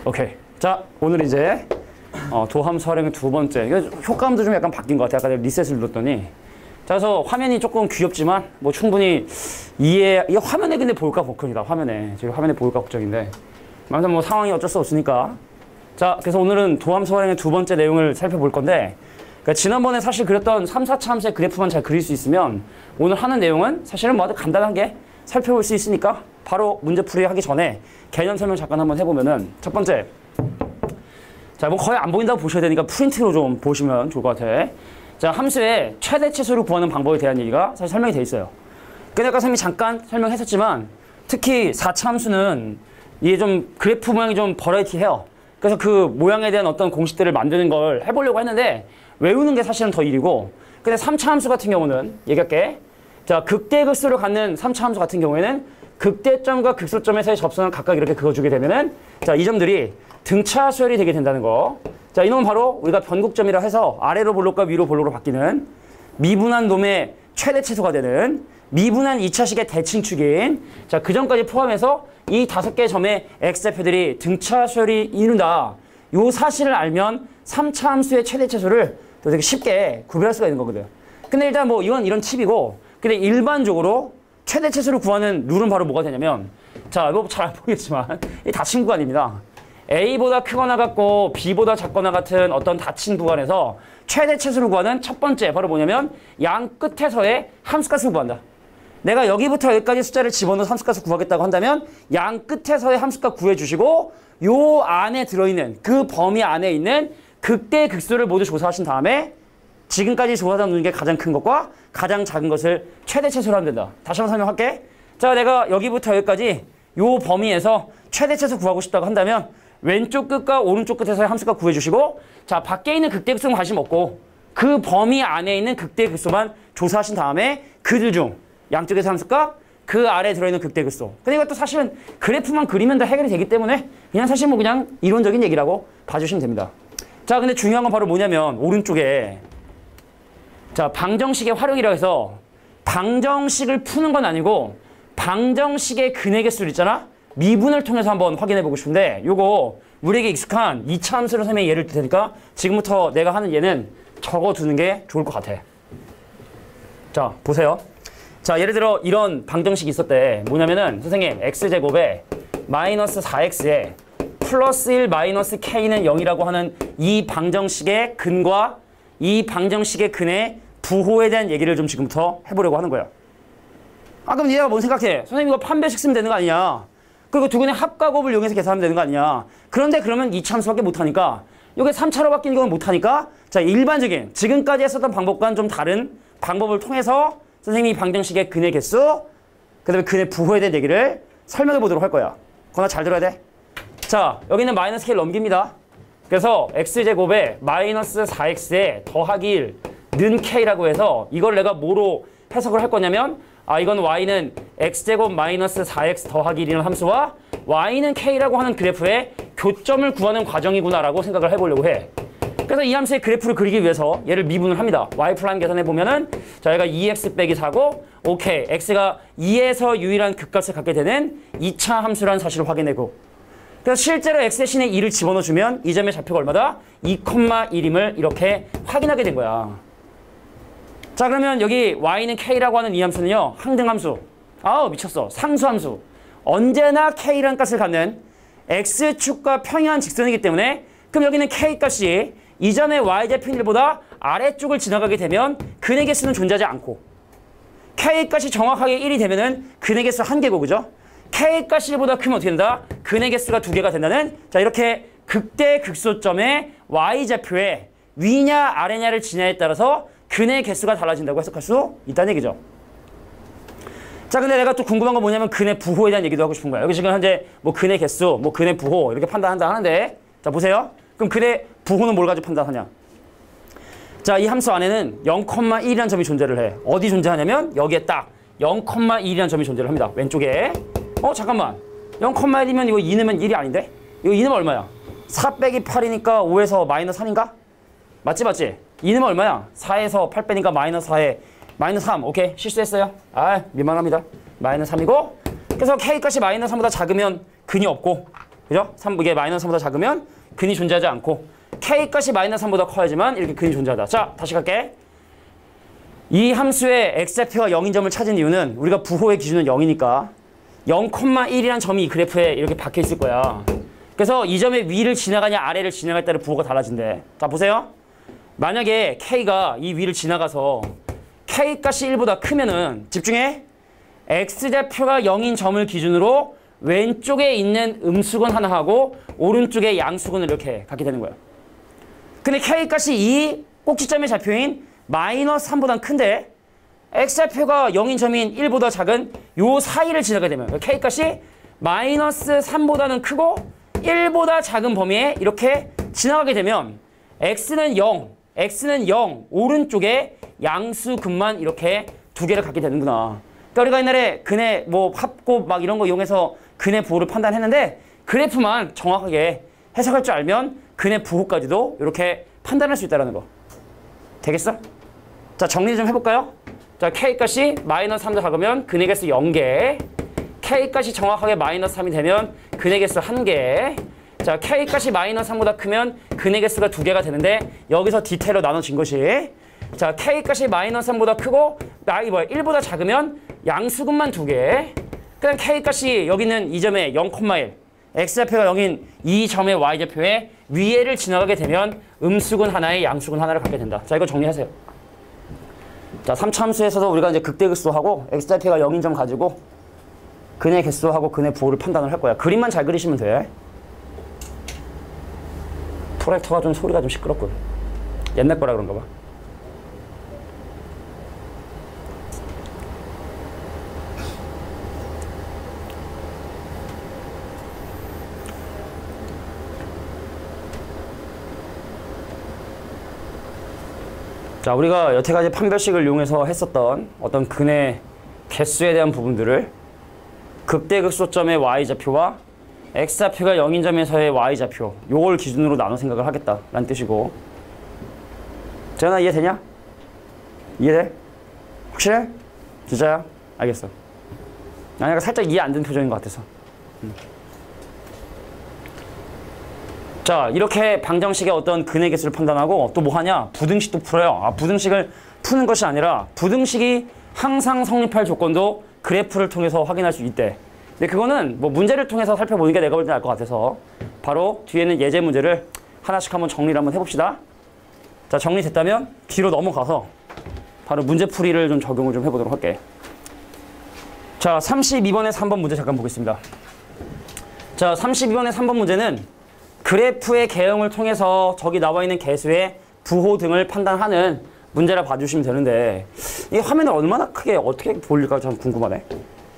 오케이. 자, 오늘 이제 도함수 활용의 두 번째. 이거 효과음도 좀 약간 바뀐 것 같아요. 아까 내가 리셋을 눌렀더니. 자, 그래서 화면이 조금 귀엽지만 뭐 충분히 이게 화면에 근데 보일까 걱정이다. 화면에. 지금 화면에 보일까 걱정인데. 아무튼 뭐 상황이 어쩔 수 없으니까. 자, 그래서 오늘은 도함수 활용의 두 번째 내용을 살펴볼 건데, 그러니까 지난번에 사실 그렸던 3, 4차 함수의 그래프만 잘 그릴 수 있으면 오늘 하는 내용은 사실은 뭐 아주 간단하게 살펴볼 수 있으니까 바로 문제풀이 하기 전에 개념 설명 잠깐 한번 해보면은 첫 번째, 자, 뭐 거의 안 보인다고 보셔야 되니까 프린트로 좀 보시면 좋을 것 같아. 자, 함수의 최대치수를 구하는 방법에 대한 얘기가 사실 설명이 돼 있어요. 근데 아까 선생님이 잠깐 설명했었지만 특히 4차 함수는 이게 좀 그래프 모양이 좀 버라이티해요. 그래서 그 모양에 대한 어떤 공식들을 만드는 걸 해보려고 했는데 외우는 게 사실은 더 일이고, 근데 3차 함수 같은 경우는 얘기할게. 자, 극대극소를 갖는 3차 함수 같은 경우에는 극대점과 극소점에서의 접선을 각각 이렇게 그어주게 되면은 자, 이 점들이 등차 수열이 되게 된다는 거. 자, 이놈은 바로 우리가 변곡점이라 해서 아래로 볼록과 위로 볼록으로 바뀌는 미분한 놈의 최대치수가 되는 미분한 2차식의 대칭축인, 자, 그 점까지 포함해서 이 5개의 점의 x좌표들이 등차 수열이 이룬다. 요 사실을 알면 3차 함수의 최대치수를 또 되게 쉽게 구별할 수가 있는 거거든. 근데 일단 뭐 이건 이런 팁이고, 근데 일반적으로 최대치수를 구하는 룰은 바로 뭐가 되냐면, 자, 이거 잘 안 보이겠지만 이 닫힌 구간입니다. A보다 크거나 같고 B보다 작거나 같은 어떤 닫힌 구간에서 최대치수를 구하는 첫 번째 바로 뭐냐면 양 끝에서의 함수값을 구한다. 내가 여기부터 여기까지 숫자를 집어넣어 함수값을 구하겠다고 한다면 양 끝에서의 함수값 구해주시고 요 안에 들어있는 그 범위 안에 있는 극대 극소를 모두 조사하신 다음에 지금까지 조사하다 놓는 게 가장 큰 것과 가장 작은 것을 최대치수로 하면 된다. 다시 한번 설명할게. 자, 내가 여기부터 여기까지 요 범위에서 최대치수 구하고 싶다고 한다면 왼쪽 끝과 오른쪽 끝에서의 함수값 구해주시고, 자, 밖에 있는 극대극소는 관심 없고 그 범위 안에 있는 극대극소만 조사하신 다음에 그들 중 양쪽에서 함수값, 그 아래에 들어있는 극대극소. 근데 이것도 사실은 그래프만 그리면 다 해결이 되기 때문에 그냥 사실 뭐 그냥 이론적인 얘기라고 봐주시면 됩니다. 자, 근데 중요한 건 바로 뭐냐면 오른쪽에 자, 방정식의 활용이라고 해서 방정식을 푸는 건 아니고 방정식의 근의 개수를 있잖아? 미분을 통해서 한번 확인해 보고 싶은데 요거 우리에게 익숙한 2차 함수로 설명의 예를 들 테니까 지금부터 내가 하는 예는 적어두는 게 좋을 것 같아. 자, 보세요. 자, 예를 들어 이런 방정식이 있었대. 뭐냐면은 선생님 x제곱에 마이너스 4x에 플러스 1 마이너스 k는 0이라고 하는 이 방정식의 근과 이 방정식의 근의 부호에 대한 얘기를 좀 지금부터 해보려고 하는 거야. 아, 그럼 얘가 뭔 생각해? 선생님 이거 판별식 쓰면 되는 거 아니냐? 그리고 두 근의 합과 곱을 이용해서 계산하면 되는 거 아니냐? 그런데 그러면 2차 함수밖에 못하니까 이게 3차로 바뀌는 건 못하니까 자, 일반적인 지금까지 했었던 방법과는 좀 다른 방법을 통해서 선생님이 방정식의 근의 개수, 그 다음에 근의 부호에 대한 얘기를 설명해 보도록 할 거야. 그러나 잘 들어야 돼. 자, 여기는 마이너스 k를 넘깁니다. 그래서 x제곱에 마이너스 4x에 더하기 1는 k라고 해서 이걸 내가 뭐로 해석을 할 거냐면, 아, 이건 y는 x제곱 마이너스 4x 더하기 1이라는 함수와 y는 k라고 하는 그래프의 교점을 구하는 과정이구나라고 생각을 해보려고 해. 그래서 이 함수의 그래프를 그리기 위해서 얘를 미분을 합니다. y 프라임 계산해 보면은 자, 얘가 2x 빼기 4고, 오케이, x가 2에서 유일한 극값을 갖게 되는 2차 함수라는 사실을 확인하고, 그래서 실제로 x 대신에 2를 집어넣어주면 이 점의 좌표가 얼마다? 2,1임을 이렇게 확인하게 된 거야. 자, 그러면 여기 y는 k라고 하는 이 함수는요, 항등함수. 아우, 미쳤어. 상수함수. 언제나 k라는 값을 갖는 x축과 평행한 직선이기 때문에, 그럼 여기는 k 값이 이 점의 y좌표 1보다 아래쪽을 지나가게 되면 근의 개수는 존재하지 않고, k 값이 정확하게 1이 되면은 근의 개수 1개고, 그죠? k 값이 1보다 크면 어떻게 된다? 근의 개수가 2개가 된다는, 자, 이렇게 극대 극소점의 y좌표에 위냐 아래냐를 지냐에 따라서 근의 개수가 달라진다고 해석할 수 있다는 얘기죠. 자, 근데 내가 또 궁금한 건 뭐냐면 근의 부호에 대한 얘기도 하고 싶은 거야. 여기 지금 현재 뭐 근의 개수, 뭐 근의 부호 이렇게 판단한다 하는데, 자, 보세요. 그럼 근의 부호는 뭘 가지고 판단하냐? 자, 이 함수 안에는 0,1이라는 점이 존재를 해. 어디 존재하냐면 여기에 딱 0,1이라는 점이 존재를 합니다. 왼쪽에. 잠깐만. 0,1이면 이거 2 넣으면 1이 아닌데? 이거 2 넣으면 얼마야? 4 빼기 8이니까 5에서 마이너스 3인가? 맞지? 2 넣으면 얼마야? 4에서 8 빼니까 마이너스 4에 마이너스 3. 오케이, 실수했어요. 아, 민망합니다. 마이너스 3이고, 그래서 k 값이 마이너스 3보다 작으면 근이 없고, 그죠? 3, 이게 마이너스 3보다 작으면 근이 존재하지 않고 K값이 마이너스 3보다 커야지만 이렇게 근이 존재하다. 자, 다시 갈게. 이 함수의 x좌표가 0인 점을 찾은 이유는 우리가 부호의 기준은 0이니까 0,1이란 점이 이 그래프에 이렇게 박혀 있을 거야. 그래서 이 점의 위를 지나가냐 아래를 지나갈 때는 부호가 달라진대. 자, 보세요. 만약에 K가 이 위를 지나가서 K값이 1보다 크면은 집중해. x좌표가 0인 점을 기준으로 왼쪽에 있는 음수근 하나 하고 오른쪽에 양수근을 이렇게 갖게 되는 거야. 근데 K값이 이 꼭지점의 좌표인 마이너스 3보다 큰데 x좌표가 0인 점인 1보다 작은 요 사이를 지나게 되면 K값이 마이너스 3보다는 크고 1보다 작은 범위에 이렇게 지나가게 되면 x는 0, 오른쪽에 양수근만 이렇게 두 개를 갖게 되는구나. 그러니까 우리가 옛날에 근의 뭐 합곱 막 이런 거 이용해서 근의 부호를 판단했는데 그래프만 정확하게 해석할 줄 알면 근의 부호까지도 이렇게 판단할 수 있다는 거. 되겠어? 자, 정리 좀 해볼까요? 자, K값이 마이너스 3도 작으면 근의 개수 0개. K값이 정확하게 마이너스 3이 되면 근의 개수 1개. 자, K값이 마이너스 3보다 크면 근의 개수가 2개가 되는데 여기서 디테일로 나눠진 것이 자, K값이 마이너스 3보다 크고 1보다 작으면 양수근만 2개. 그다음 K값이 여기 있는 이 점에 0,1 x좌표가 0인 이 점의 y좌표에 위에를 지나가게 되면 음수근 하나에 양수근 하나를 갖게 된다. 자, 이거 정리하세요. 자, 3차 함수에서도 우리가 이제 극대극소하고 x좌표가 0인 점 가지고 근의 개수하고 근의 부호를 판단을 할 거야. 그림만 잘 그리시면 돼. 프로젝터가 좀 소리가 좀 시끄럽군. 옛날 거라 그런가 봐. 자, 우리가 여태까지 판별식을 이용해서 했었던 어떤 근의 개수에 대한 부분들을 극대극소점의 y좌표와 x좌표가 0인 점에서의 y좌표 요걸 기준으로 나눠 생각을 하겠다라는 뜻이고. 재현아, 이해되냐? 이해돼? 확실해? 진짜야? 알겠어. 난 약간 살짝 이해 안 되는 표정인 것 같아서. 자, 이렇게 방정식의 어떤 근의 개수를 판단하고 또 뭐 하냐? 부등식도 풀어요. 아, 부등식을 푸는 것이 아니라 부등식이 항상 성립할 조건도 그래프를 통해서 확인할 수 있대. 근데 그거는 뭐 문제를 통해서 살펴보는 게 내가 볼 때 나을 것 같아서 바로 뒤에는 예제 문제를 하나씩 한번 정리를 한번 해봅시다. 자, 정리됐다면 뒤로 넘어가서 바로 문제풀이를 좀 적용을 좀 해보도록 할게. 자, 32번에 3번 문제 잠깐 보겠습니다. 자, 32번에 3번 문제는 그래프의 개형을 통해서 저기 나와 있는 개수의 부호 등을 판단하는 문제라 봐주시면 되는데 이 화면을 얼마나 크게 어떻게 보일까 참 궁금하네.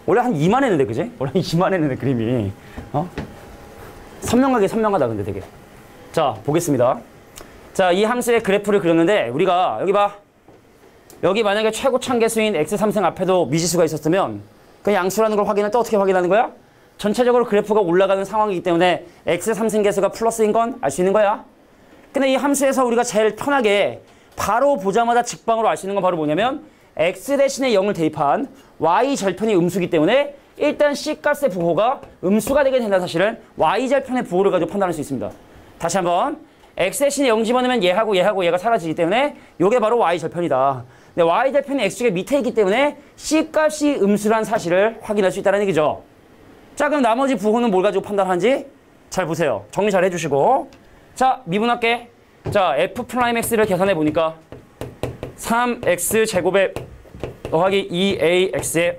원래 한 이만했는데 그지? 원래 이만했는데 그림이 선명하다 근데 되게. 자, 보겠습니다. 자, 이 함수의 그래프를 그렸는데 우리가 여기 봐. 여기 만약에 최고참 개수인 x3승 앞에도 미지수가 있었으면 그 양수라는 걸 확인할 때 어떻게 확인하는 거야? 전체적으로 그래프가 올라가는 상황이기 때문에 x3승 개수가 플러스인 건 알 수 있는 거야. 근데 이 함수에서 우리가 제일 편하게 바로 보자마자 직방으로 알 수 있는 건 바로 뭐냐면 x 대신에 0을 대입한 y 절편이 음수기 때문에 일단 C값의 부호가 음수가 되게 된다는 사실을 y 절편의 부호를 가지고 판단할 수 있습니다. 다시 한번 x 대신에 0 집어넣으면 얘하고 얘가 사라지기 때문에 이게 바로 y 절편이다. 근데 y 절편이 x축의 밑에 있기 때문에 C값이 음수라는 사실을 확인할 수 있다는 얘기죠. 자, 그럼 나머지 부호는 뭘 가지고 판단하는지 잘 보세요. 정리 잘 해주시고. 자, 미분할게. 자, f'x를 계산해 보니까 3x 제곱에 더하기 2ax에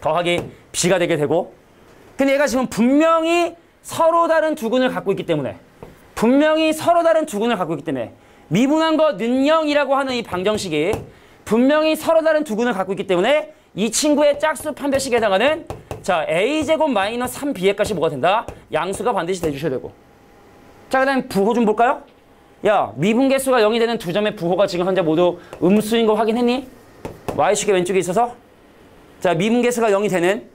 더하기 b가 되게 되고, 근데 얘가 지금 분명히 서로 다른 두 근을 갖고 있기 때문에 미분한 거 는영이라고 하는 이 방정식이 분명히 서로 다른 두 근을 갖고 있기 때문에 이 친구의 짝수 판별식에 해당하는 자, a제곱 마이너스 3b의 값이 뭐가 된다? 양수가 반드시 돼주셔야 되고. 자, 그 다음에 부호 좀 볼까요? 야, 미분계수가 0이 되는 두 점의 부호가 지금 현재 모두 음수인 거 확인했니? y축의 왼쪽에 있어서. 자, 미분계수가 0이 되는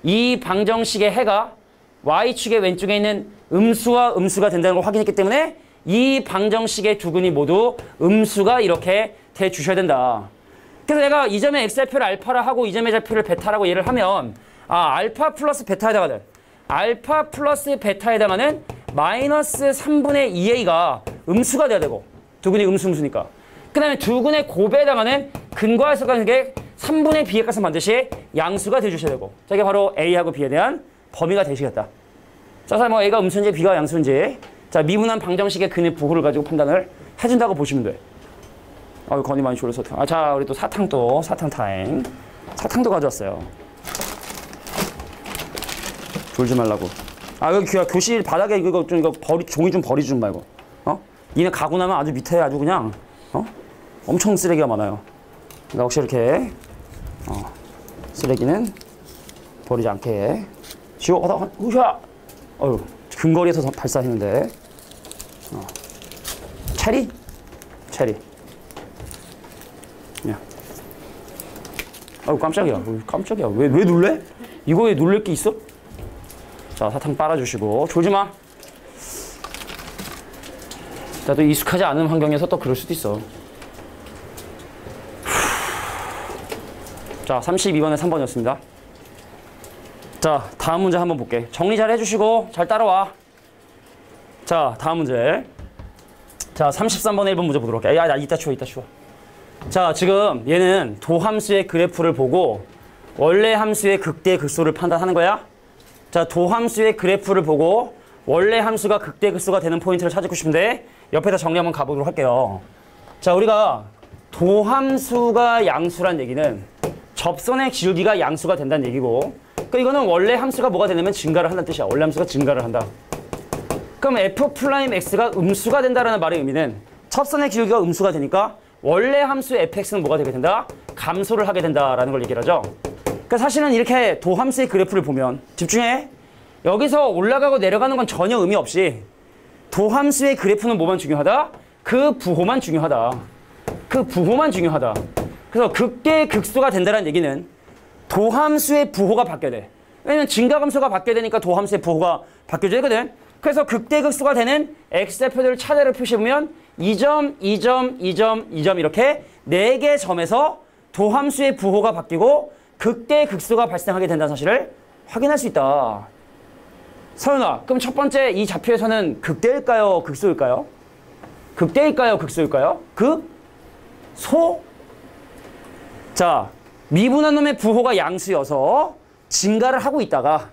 이 방정식의 해가 y축의 왼쪽에 있는 음수와 음수가 된다는 걸 확인했기 때문에 이 방정식의 두 근이 모두 음수가 이렇게 돼 주셔야 된다. 그래서 내가 이 점의 x좌표를 알파라 하고 이 점의 좌표를 베타라고 얘를 하면 알파 플러스 베타에다가는 알파 플러스 베타에 해당하는 마이너스 3분의 2a가 음수가 돼야 되고 두근이 음수니까. 그 다음에 두근의 곱에 해당하는 근과 해석 관계 3분의 b의 값은 반드시 양수가 돼주셔야 되고. 자, 이게 바로 a하고 b에 대한 범위가 되시겠다. 자, 그래서 뭐 a가 음수인지 b가 양수인지 자 미분한 방정식의 근의 부호를 가지고 판단을 해준다고 보시면 돼. 아유 건이 많이 졸려서. 자 우리 또 사탕 타임. 사탕도 가져왔어요. 졸지 말라고. 여기 교실 바닥에 이거 종이 좀 버리지 좀 말고. 니네 가고 나면 아주 밑에 아주 그냥 엄청 쓰레기가 많아요. 그러니까 혹시 이렇게 쓰레기는 버리지 않게 지워. 으쌰. 어휴 근거리에서 발사했는데. 체리. 야. 깜짝이야. 깜짝이야. 왜 놀래? 이거에 놀랄 게 있어? 자, 사탕 빨아주시고. 졸지 마. 자, 또 익숙하지 않은 환경에서 또 그럴 수도 있어. 자, 32번에 3번이었습니다. 자, 다음 문제 한번 볼게. 정리 잘 해주시고 잘 따라와. 자, 다음 문제. 자, 33번에 1번 문제 보도록 할게. 야, 이따 추워. 자, 지금 얘는 도함수의 그래프를 보고 원래 함수의 극대 극소를 판단하는 거야. 자, 도함수의 그래프를 보고 원래 함수가 극대 극소가 되는 포인트를 찾고 싶은데 옆에다 정리 한번 가보도록 할게요. 자, 우리가 도함수가 양수란 얘기는 접선의 기울기가 양수가 된다는 얘기고, 그러니까 이거는 원래 함수가 뭐가 되냐면 증가를 한다는 뜻이야. 원래 함수가 증가를 한다. 그럼 f'x가 음수가 된다라는 말의 의미는 첩선의 기울기가 음수가 되니까 원래 함수 fx는 뭐가 되게 된다? 감소를 하게 된다라는 걸 얘기를 하죠. 그러니까 사실은 이렇게 도함수의 그래프를 보면 집중해. 여기서 올라가고 내려가는 건 전혀 의미 없이 도함수의 그래프는 뭐만 중요하다? 그 부호만 중요하다. 그래서 극대 극소가 된다는 얘기는 도함수의 부호가 바뀌어야 돼. 왜냐면 증가함수가 바뀌어야 되니까 도함수의 부호가 바뀌어져야 되거든. 그래서 극대 극소가 되는 x좌표들 차례를 표시해보면 2점, 2점, 2점, 2점 이렇게 4개 점에서 도함수의 부호가 바뀌고 극대 극소가 발생하게 된다는 사실을 확인할 수 있다. 서윤아, 그럼 첫 번째 이 좌표에서는 극대일까요? 극소일까요? 극대일까요? 극소일까요? 극소? 자, 미분한 놈의 부호가 양수여서 증가를 하고 있다가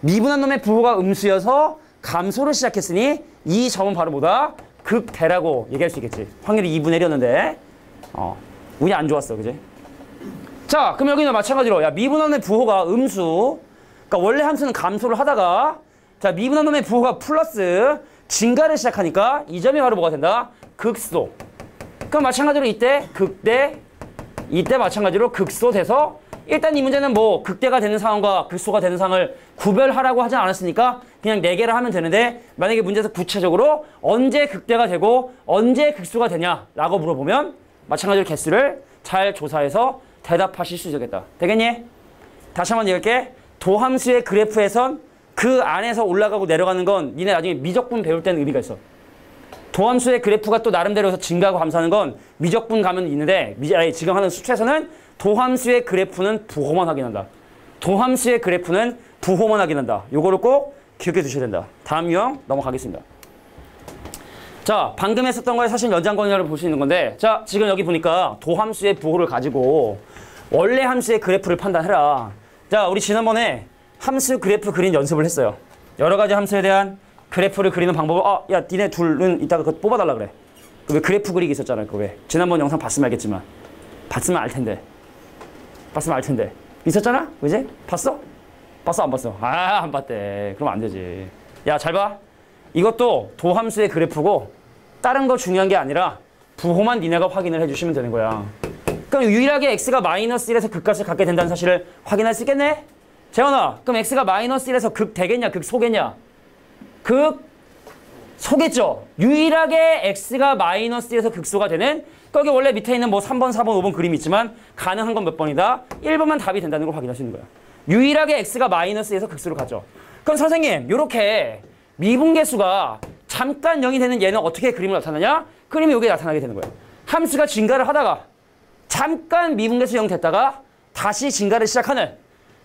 미분한 놈의 부호가 음수여서 감소를 시작했으니 이 점은 바로 뭐다? 극대라고 얘기할 수 있겠지. 확률이 2분의 1이었는데 운이 안 좋았어, 그지? 자, 그럼 여기는 마찬가지로 야 미분한 놈의 부호가 음수, 그러니까 원래 함수는 감소를 하다가 자 미분한 놈의 부호가 플러스 증가를 시작하니까 이 점이 바로 뭐가 된다? 극소. 그럼 마찬가지로 이때 극대, 이때 마찬가지로 극소 돼서 일단 이 문제는 뭐 극대가 되는 상황과 극소가 되는 상황을 구별하라고 하지 않았으니까 그냥 4개를 하면 되는데, 만약에 문제에서 구체적으로 언제 극대가 되고 언제 극소가 되냐라고 물어보면 마찬가지로 개수를 잘 조사해서 대답하실 수 있겠다. 되겠니? 다시 한번 얘기할게. 도함수의 그래프에선 그 안에서 올라가고 내려가는 건 니네 나중에 미적분 배울 때는 의미가 있어. 도함수의 그래프가 또 나름대로 해서 증가하고 감소하는 건 미적분 가면 있는데 지금 하는 수트에서는 도함수의 그래프는 부호만 확인한다. 도함수의 그래프는 부호만 확인한다. 요거를 꼭 기억해 두셔야 된다. 다음 유형 넘어가겠습니다. 자, 방금 했었던 거에 사실 연장권이라고 볼 수 있는 건데, 자, 지금 여기 보니까 도함수의 부호를 가지고 원래 함수의 그래프를 판단해라. 자, 우리 지난번에 함수 그래프 그린 연습을 했어요. 여러 가지 함수에 대한 그래프를 그리는 방법을 야, 니네 둘은 이따가 그거 뽑아달라 그래. 왜 그래프 그리기 있었잖아요. 그거 왜. 지난번 영상 봤으면 알겠지만. 봤으면 알 텐데. 있었잖아? 그지? 봤어? 봤어, 안 봤어? 안 봤대. 그럼 안 되지. 야, 잘 봐. 이것도 도함수의 그래프고 다른 거 중요한 게 아니라 부호만 니네가 확인을 해주시면 되는 거야. 그럼 유일하게 x가 마이너스 1에서 극값을 갖게 된다는 사실을 확인할 수 있겠네? 재원아, 그럼 x가 마이너스 1에서 극대겠냐? 극소겠냐? 극소겠죠? 유일하게 x가 마이너스 1에서 극소가 되는, 거기 원래 밑에 있는 뭐 3번, 4번, 5번 그림이 있지만 가능한 건 몇 번이다? 1번만 답이 된다는 걸 확인할 수 있는 거야. 유일하게 x가 마이너스 1에서 극소를 가죠. 그럼 선생님, 요렇게 미분계수가 잠깐 0이 되는 얘는 어떻게 그림을 나타나냐? 그림이 여기에 나타나게 되는 거예요. 함수가 증가를 하다가 잠깐 미분계수 0 됐다가 다시 증가를 시작하는,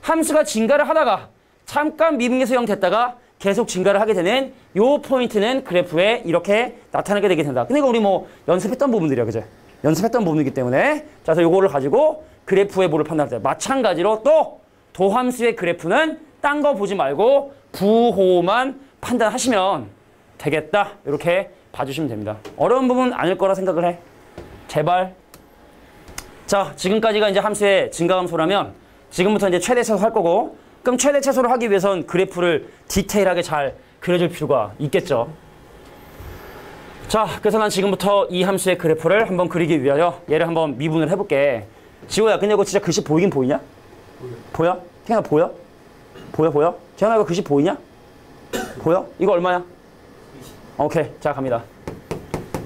함수가 증가를 하다가 잠깐 미분계수 0 됐다가 계속 증가를 하게 되는 요 포인트는 그래프에 이렇게 나타나게 되게 된다. 근데 이거 우리 뭐 연습했던 부분들이야, 그죠? 연습했던 부분이기 때문에 자, 그래서 요거를 가지고 그래프의 뭐를 판단할 때 마찬가지로 또 도함수의 그래프는 딴 거 보지 말고 부호만 판단하시면 되겠다. 이렇게 봐주시면 됩니다. 어려운 부분 아닐 거라 생각을 해. 제발. 자, 지금까지가 이제 함수의 증가함수라면 지금부터 이제 최대 최소 할 거고, 그럼 최대 최소를 하기 위해선 그래프를 디테일하게 잘 그려줄 필요가 있겠죠. 자, 그래서 난 지금부터 이 함수의 그래프를 한번 그리기 위하여 얘를 한번 미분을 해볼게. 지호야, 근데 이거 진짜 글씨 보이긴 보이냐? 보여? 태현아, 보여? 보여? 태현아, 이거 글씨 보이냐? 보여? 이거 얼마야? 오케이, 자, 갑니다.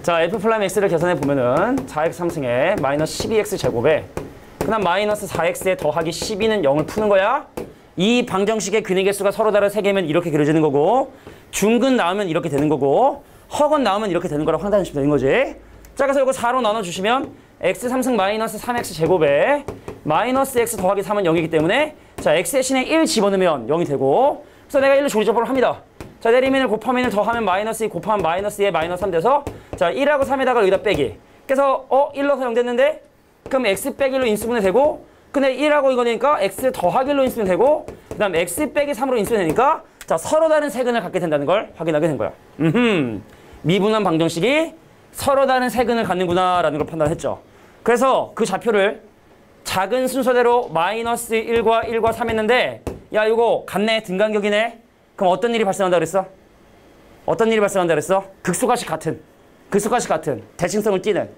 자, f 플라임 x를 계산해 보면은 4x 3승에 마이너스 12x 제곱에 그다음 마이너스 4x에 더하기 12는 0을 푸는 거야. 이 방정식의 근의 개수가 서로 다른 세 개면 이렇게 그려지는 거고, 중근 나오면 이렇게 되는 거고, 허건 나오면 이렇게 되는 거라고 판단하시면 되는 거지. 자, 그래서 이거 4로 나눠주시면 x 3승 마이너스 3x 제곱에 마이너스 x 더하기 3은 0이기 때문에 자, x 대신에 1 집어넣으면 0이 되고, 그래서 내가 1로 조리접을 합니다. 자, 내리면을 곱하면을 더하면 마이너스 2 곱하면 마이너스 2에 마이너스 3 돼서 자, 1하고 3에다가 여기다 빼기. 그래서 1 넣어서 0 됐는데 그럼 x 빼기 1로 인수분해 되고, 근데 1하고 이거 되니까 x 더하기 1로 인수분해 되고, 그 다음 x 빼기 3으로 인수분해 되니까 자, 서로 다른 세근을 갖게 된다는 걸 확인하게 된 거야. 미분한 방정식이 서로 다른 세근을 갖는구나 라는 걸 판단했죠. 그래서 그 좌표를 작은 순서대로 마이너스 1과 1과 3 했는데, 야, 이거 같네, 등간격이네. 그럼 어떤 일이 발생한다 그랬어? 어떤 일이 발생한다 그랬어? 극소가식 같은 대칭성을 띠는,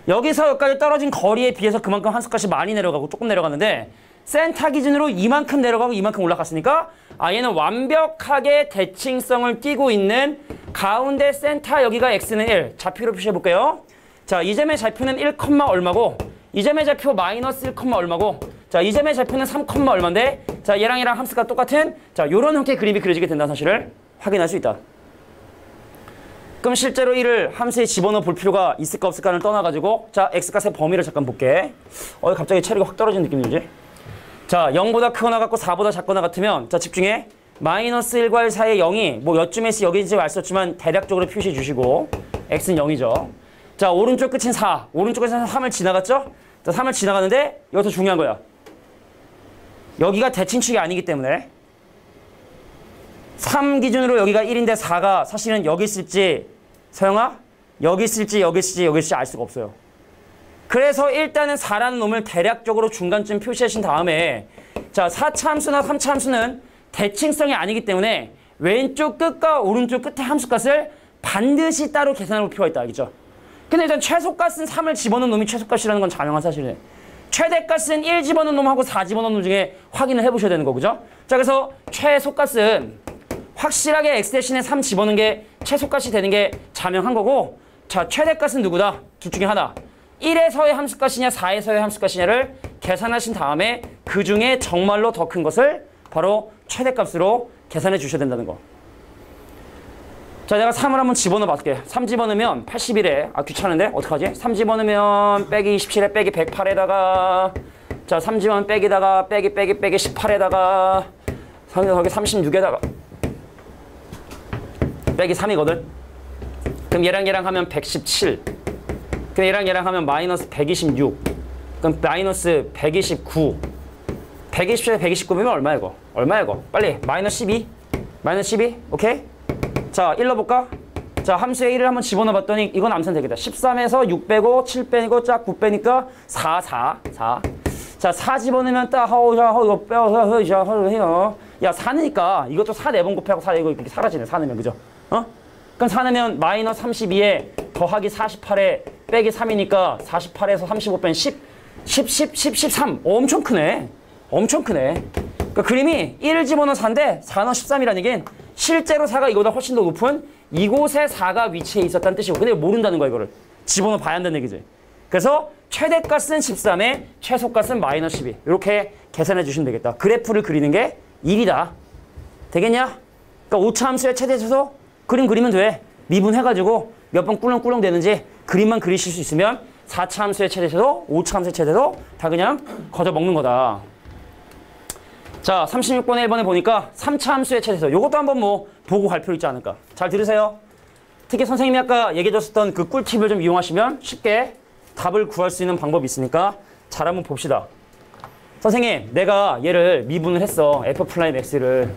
여기서 여기까지 떨어진 거리에 비해서 그만큼 한수값이 많이 내려가고 조금 내려갔는데 센터 기준으로 이만큼 내려가고 이만큼 올라갔으니까 얘는 완벽하게 대칭성을 띠고 있는 가운데 센터, 여기가 x는 1. 좌표로 표시해 볼게요. 자, 이 점의 좌표는 1, 얼마고, 이 점의 좌표 마이너스 1, 얼마고, 자, 이 점의 좌표는 3, 얼마인데, 자, 얘랑 함수가 똑같은 자, 요런 형태의 그림이 그려지게 된다는 사실을 확인할 수 있다. 그럼 실제로 이를 함수에 집어넣어 볼 필요가 있을까 없을까를 떠나가지고 자, x값의 범위를 잠깐 볼게. 갑자기 체력이 확 떨어진 느낌 들지? 자, 0보다 크거나 같고 4보다 작거나 같으면 자, 집중해. 마이너스 1과 1 사이에 0이 뭐 여쯤에서 여기인지 알 수 없지만 대략적으로 표시해 주시고 x는 0이죠. 자, 오른쪽 끝인 4. 오른쪽에서 3을 지나갔죠? 자, 3을 지나가는데 여기서 중요한 거야. 여기가 대칭축이 아니기 때문에 3 기준으로 여기가 1인데 4가 사실은 여기 있을지, 서영아? 여기 있을지 여기 있을지 알 수가 없어요. 그래서 일단은 4라는 놈을 대략적으로 중간쯤 표시하신 다음에 자, 4차 함수나 3차 함수는 대칭성이 아니기 때문에 왼쪽 끝과 오른쪽 끝의 함수값을 반드시 따로 계산해 볼 필요가 있다. 알겠죠? 근데 일단 최소값은 3을 집어넣은 놈이 최소값이라는 건 자명한 사실이에요. 최대값은 1 집어넣은 놈하고 4 집어넣은 놈 중에 확인을 해보셔야 되는 거죠. 자, 그래서 최소값은 확실하게 x 대신에 3 집어넣은 게 최소값이 되는 게 자명한 거고, 자, 최대값은 누구다? 둘 중에 하나. 1에서의 함수값이냐 4에서의 함수값이냐를 계산하신 다음에 그 중에 정말로 더 큰 것을 바로 최대값으로 계산해 주셔야 된다는 거. 자, 내가 3을 한번 집어넣어 볼게. 3 집어넣으면 81에 귀찮은데 어떡하지? 3 집어넣으면 빼기 27에 빼기 108에다가 자, 3 집어넣으면 빼기다가 빼기 18에다가 거기 36에다가 빼기 3이거든. 그럼 얘랑 하면 117. 그럼 얘랑 하면 마이너스 126. 그럼 마이너스 129. 127에 129면 얼마야 이거? 얼마야 이거? 빨리 마이너스 12. 마이너스 12. 오케이? 자, 1 넣어볼까? 자, 함수에 1을 한번 집어넣어 봤더니 이건 암산 되겠다. 13에서 6 빼고 7 빼고 짝 9 빼니까 4. 자, 4 집어넣으면 딱 이거 빼요. 야, 4니까 이것도 4 4번 곱하고 4 이거 이렇게 사라지네. 4 넣으면 그죠? 그럼 4 넣으면 마이너스 32에 더하기 48에 빼기 3이니까 48에서 35 빼면 13. 엄청 크네. 그러니까 그림이 1을 집어넣어 4인데 4 넣어 13이라는 얘기는 실제로 4가 이거보다 훨씬 더 높은 이곳에 4가 위치해 있었다는 뜻이고, 근데 모른다는 거야. 이거를 집어넣어 봐야 한다는 얘기지. 그래서 최대값은 13에 최소값은 마이너스 12. 이렇게 계산해 주시면 되겠다. 그래프를 그리는 게 일이다. 되겠냐? 그러니까 5차 함수의 최대 최소 그림 그리면 돼. 미분해가지고 몇 번 꿀렁꿀렁 되는지 그림만 그리실 수 있으면 4차 함수의 최대 최소, 5차 함수의 최대도 다 그냥 거저 먹는 거다. 자, 36번에 1번에 보니까 3차 함수의 최대서. 요것도 한번 뭐 보고 갈 필요 있지 않을까. 잘 들으세요. 특히 선생님이 아까 얘기해줬었던 그 꿀팁을 좀 이용하시면 쉽게 답을 구할 수 있는 방법이 있으니까 잘 한번 봅시다. 선생님, 내가 얘를 미분을 했어. f 플라임 x를.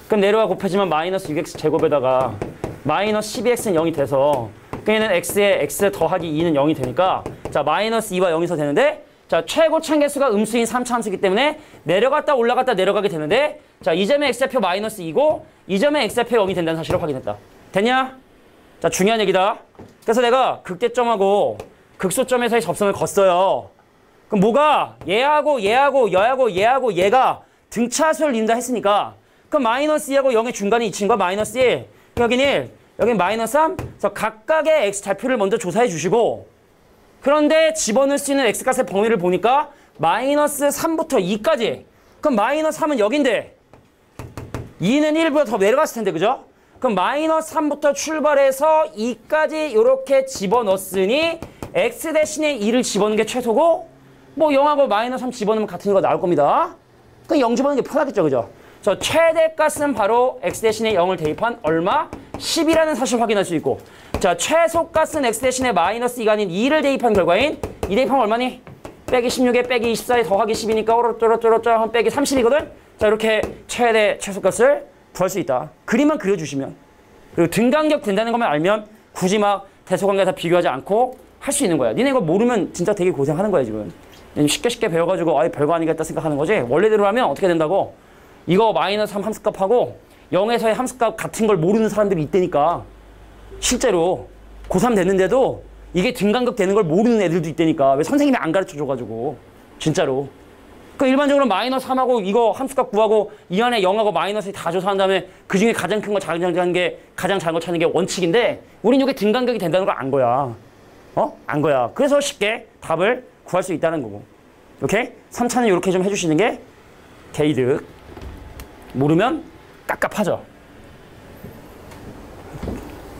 그럼 내려와 곱해지면 마이너스 6x 제곱에다가 마이너스 12x는 0이 돼서 그러면 x에 x 더하기 2는 0이 되니까 자, 마이너스 2와 0이서 되는데 자, 최고 참개수가 음수인 3차 함수이기 때문에 내려갔다 올라갔다 내려가게 되는데 자, 이 점의 x좌표 마이너스 2고 이 점의 x좌표 0이 된다는 사실을 확인했다. 됐냐? 자, 중요한 얘기다. 그래서 내가 극대점하고 극소점에서의 접선을 걷어요. 그럼 뭐가 얘하고 얘가 등차수를 잇는다 했으니까 그럼 마이너스 2하고 0의 중간에 이 친구가 마이너스 1, 여긴 1, 여긴 마이너스 3. 그래서 각각의 x좌표를 먼저 조사해 주시고 그런데 집어넣을 수 있는 x값의 범위를 보니까 마이너스 3부터 2까지. 그럼 마이너스 3은 여긴데 2는 1보다 더 내려갔을 텐데, 그죠? 그럼 마이너스 3부터 출발해서 2까지 이렇게 집어넣었으니 x 대신에 2를 집어넣는 게 최소고 뭐 0하고 마이너스 3 집어넣으면 같은 거 나올 겁니다. 그럼 0 집어넣는 게 편하겠죠, 그죠? 그래서 최대값은 바로 x 대신에 0을 대입한 얼마? 10이라는 사실을 확인할 수 있고 자, 최소값은 x 대신에 마이너스 2가 아닌 2를 대입한 결과인 2 대입하면 얼마니? 빼기 16에 빼기 24에 더하기 10이니까 오로쪼로쪼로쪼로 빼기 30이거든? 자, 이렇게 최소값을 구할 수 있다. 그림만 그려주시면. 그리고 등간격 된다는 것만 알면 굳이 막 대소관계 다 비교하지 않고 할 수 있는 거야. 니네 이거 모르면 진짜 되게 고생하는 거야, 지금. 쉽게 배워가지고 아예 별거 아니겠다 생각하는 거지. 원래대로 하면 어떻게 된다고? 이거 마이너스 3 함수값하고 0에서의 함수값 같은 걸 모르는 사람들이 있다니까. 실제로 고3 됐는데도 이게 등간격 되는 걸 모르는 애들도 있다니까. 왜 선생님이 안 가르쳐줘가지고. 진짜로. 그 일반적으로 마이너스 3하고 이거 함수값 구하고 이 안에 0하고 마이너스 다 조사한 다음에 그 중에 가장 큰 거 가장 작은 거 찾는 게 원칙인데 우린 이게 등간격이 된다는 걸 안 거야. 안 거야. 그래서 쉽게 답을 구할 수 있다는 거고. 오케이? 3차는 이렇게 좀 해주시는 게 개이득. 모르면 깝깝하죠.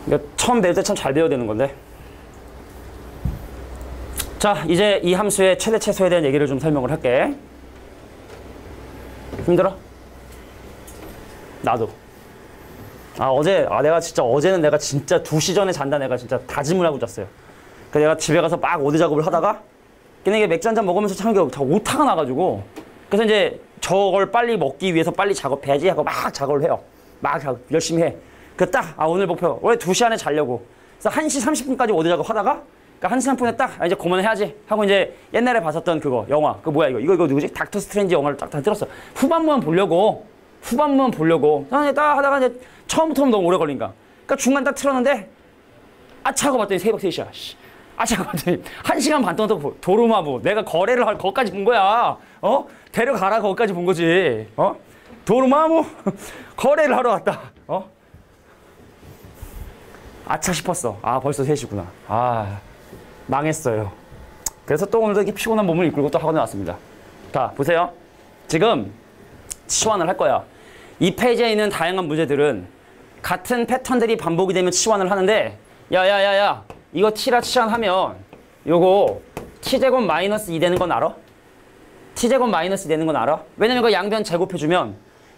이거 처음 배울 때 참 잘 배워야 되는 건데. 자, 이제 이 함수의 최대 최소에 대한 얘기를 좀 설명을 할게. 힘들어? 나도. 어제는 내가 진짜 2시 전에 잔다 내가 진짜 다짐을 하고 잤어요. 그래서 내가 집에 가서 막 오드 작업을 하다가 그냥 이게 맥주 한잔 먹으면서 참 오타가 나가지고 그래서 이제 저걸 빨리 먹기 위해서 빨리 작업해야지 하고 막 작업을 해요. 열심히 해. 오늘 목표 원래 2시 안에 자려고. 그래서 1시 30분까지 오드 작업 하다가 그러니까 1시 30분에 이제 그만해야지 하고 이제 옛날에 봤었던 그거 영화 이거 누구지? 닥터 스트레인지 영화를 딱 들었어. 후반부만 보려고 딱 하다가 이제 처음부터는 너무 오래 걸린가. 그러니까 중간 딱 틀었는데 하고 봤더니 새벽 3시야. 하고 봤더니 1시간 반 동안 또 도루마무 내가 거래를 할 거기까지 본 거야. 데려가라 거기까지 본 거지. 도루마무 거래를 하러 갔다. 아차 싶었어. 벌써 3시구나. 망했어요. 그래서 또 오늘도 이렇게 피곤한 몸을 이끌고 또 학원에 왔습니다. 자, 보세요. 지금 치환을 할 거야. 이 페이지에 있는 다양한 문제들은 같은 패턴들이 반복이 되면 치환을 하는데 야야야야 이거 t라 치환하면 요거 t제곱 마이너스 2 되는 건 알아? t제곱 마이너스 2 되는 건 알아? 왜냐면 이거 양변 제곱해주면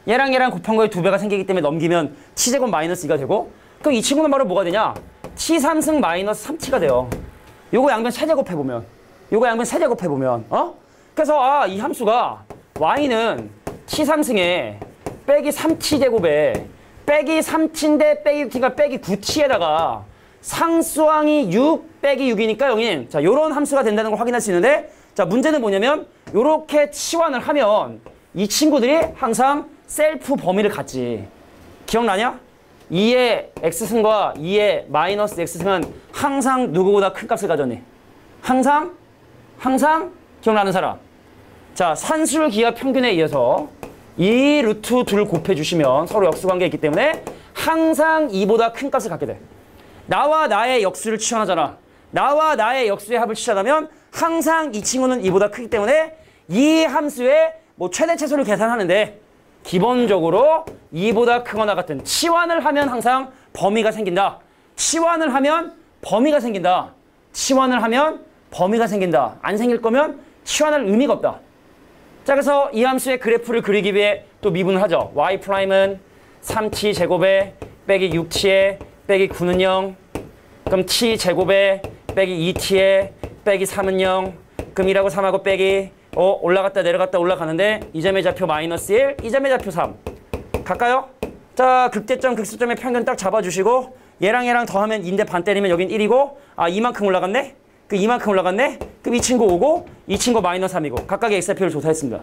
얘랑 곱한 거에 2배가 생기기 때문에 넘기면 t제곱 마이너스 2가 되고 그럼 이 친구는 바로 뭐가 되냐? t3승 마이너스 3t가 돼요. 요거 양변 세제곱해보면 그래서 이 함수가 y는 t3승에 빼기 3t제곱에 빼기 3t인데 빼기 t가 빼기 9t에다가 상수항이 6 빼기 6이니까 0인 자 요런 함수가 된다는 걸 확인할 수 있는데 자 문제는 뭐냐면 요렇게 치환을 하면 이 친구들이 항상 셀프 범위를 갖지. 기억나냐? 2의 x승과 2의 마이너스 x승은 항상 누구보다 큰 값을 가졌니? 항상 기억나는 사람. 자, 산술 기하 평균에 의해서 이 루트 2를 곱해주시면 서로 역수관계가 있기 때문에 항상 2보다 큰 값을 갖게 돼. 나와 나의 역수를 치환하잖아. 나와 나의 역수의 합을 치환하면 항상 이 친구는 2보다 크기 때문에 이 함수의 최대 최소를 계산하는데 기본적으로 2보다 크거나 같은 치환을 하면 항상 범위가 생긴다. 치환을 하면 범위가 생긴다. 안 생길 거면 치환할 의미가 없다. 자, 그래서 이 함수의 그래프를 그리기 위해 또 미분을 하죠. y'은 3t 제곱에 빼기 6t에 빼기 9는 0. 그럼 t 제곱에 빼기 2t에 빼기 3은 0. 그럼 1하고 3하고 빼기 올라갔다 내려갔다 올라가는데 이 점의 좌표 마이너스 1, 이 점의 좌표 3. 갈까요? 자, 극대점, 극소점의 평균 딱 잡아주시고 얘랑 더하면 2인데 반 때리면 여긴 1이고 이만큼 올라갔네? 그 이만큼 올라갔네? 그럼 이 친구 5고 이 친구 마이너스 3이고 각각의 x좌표를 조사했습니다.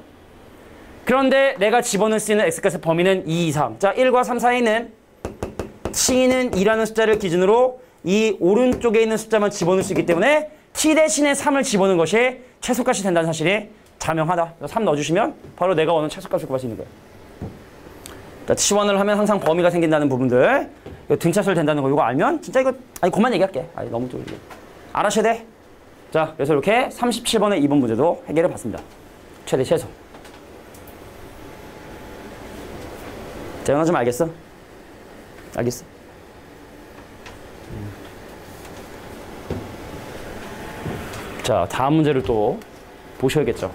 그런데 내가 집어넣을 수 있는 x값의 범위는 2, 2, 3. 자, 1과 3 사이에 있는 t는 2라는 숫자를 기준으로 이 오른쪽에 있는 숫자만 집어넣을 수 있기 때문에 t 대신에 3을 집어넣은 것이 최소값이 된다는 사실이 자명하다. 3 넣어주시면 바로 내가 원하는 최소값을 구할 수 있는 거예요. 자, T1을 하면 항상 범위가 생긴다는 부분들, 등차수를 된다는 거 이거 알면 진짜 이거 그만 얘기할게. 너무 또 알아셔야 돼. 자, 그래서 이렇게 37번의 2번 문제도 해결해 봤습니다. 최대 최소. 재현아 좀 알겠어? 알겠어? 자, 다음 문제를 또 보셔야겠죠.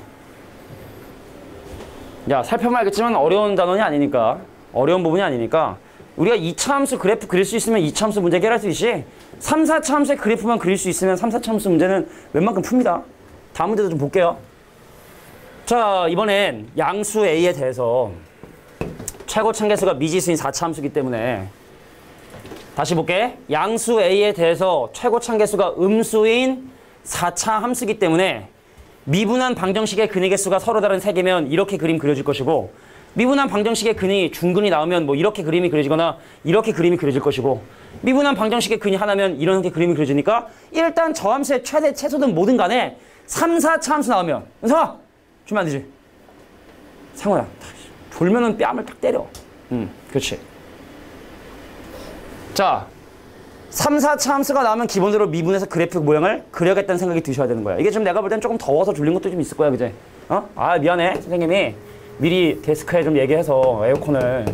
야, 살펴보면 알겠지만 어려운 단원이 아니니까, 어려운 부분이 아니니까 우리가 2차 함수 그래프 그릴 수 있으면 2차 함수 문제 해결할 수 있지 3, 4차 함수의 그래프만 그릴 수 있으면 3, 4차 함수 문제는 웬만큼 풉니다. 다음 문제도 좀 볼게요. 자, 이번엔 양수 A에 대해서 최고 참계수가 미지수인 4차 함수이기 때문에 다시 볼게. 양수 A에 대해서 최고 참계수가 음수인 4차 함수이기 때문에 미분한 방정식의 근의 개수가 서로 다른 세 개면 이렇게 그림 그려질 것이고 미분한 방정식의 근이 중근이 나오면 뭐 이렇게 그림이 그려지거나 이렇게 그림이 그려질 것이고 미분한 방정식의 근이 하나면 이런 형태의 그림이 그려지니까 일단 저 함수의 최대 최소든 뭐든 간에 3, 4차 함수 나오면 은성아! 주면 안 되지? 상호야 졸면은 뺨을 딱 때려. 그렇지. 자, 3, 4차 함수가 나오면 기본적으로 미분해서 그래프 모양을 그려야겠다는 생각이 드셔야 되는 거야. 이게 좀 내가 볼 땐 조금 더워서 졸린 것도 좀 있을 거야, 그제? 미안해. 선생님이 미리 데스크에 좀 얘기해서 에어컨을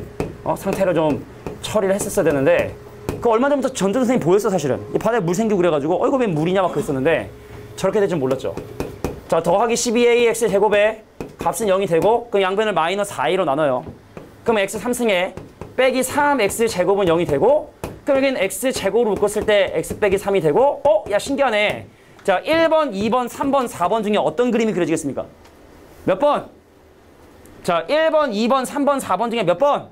상태를 좀 처리를 했었어야 되는데 그 얼마 전부터 전전 선생님 보였어, 사실은. 이 바다에 물 생기고 그래가지고 이거 왜 물이냐 막 그랬었는데 저렇게 될 줄 몰랐죠. 자, 더하기 12ax 제곱에 값은 0이 되고 그 양변을 마이너스 4a로 나눠요. 그럼 x 3승에 빼기 3x 제곱은 0이 되고 그럼 여기는 x 제곱으로 묶었을 때 x 빼기 3이 되고 야 신기하네. 자, 1번, 2번, 3번, 4번 중에 어떤 그림이 그려지겠습니까? 몇 번? 자, 1번, 2번, 3번, 4번 중에 몇 번?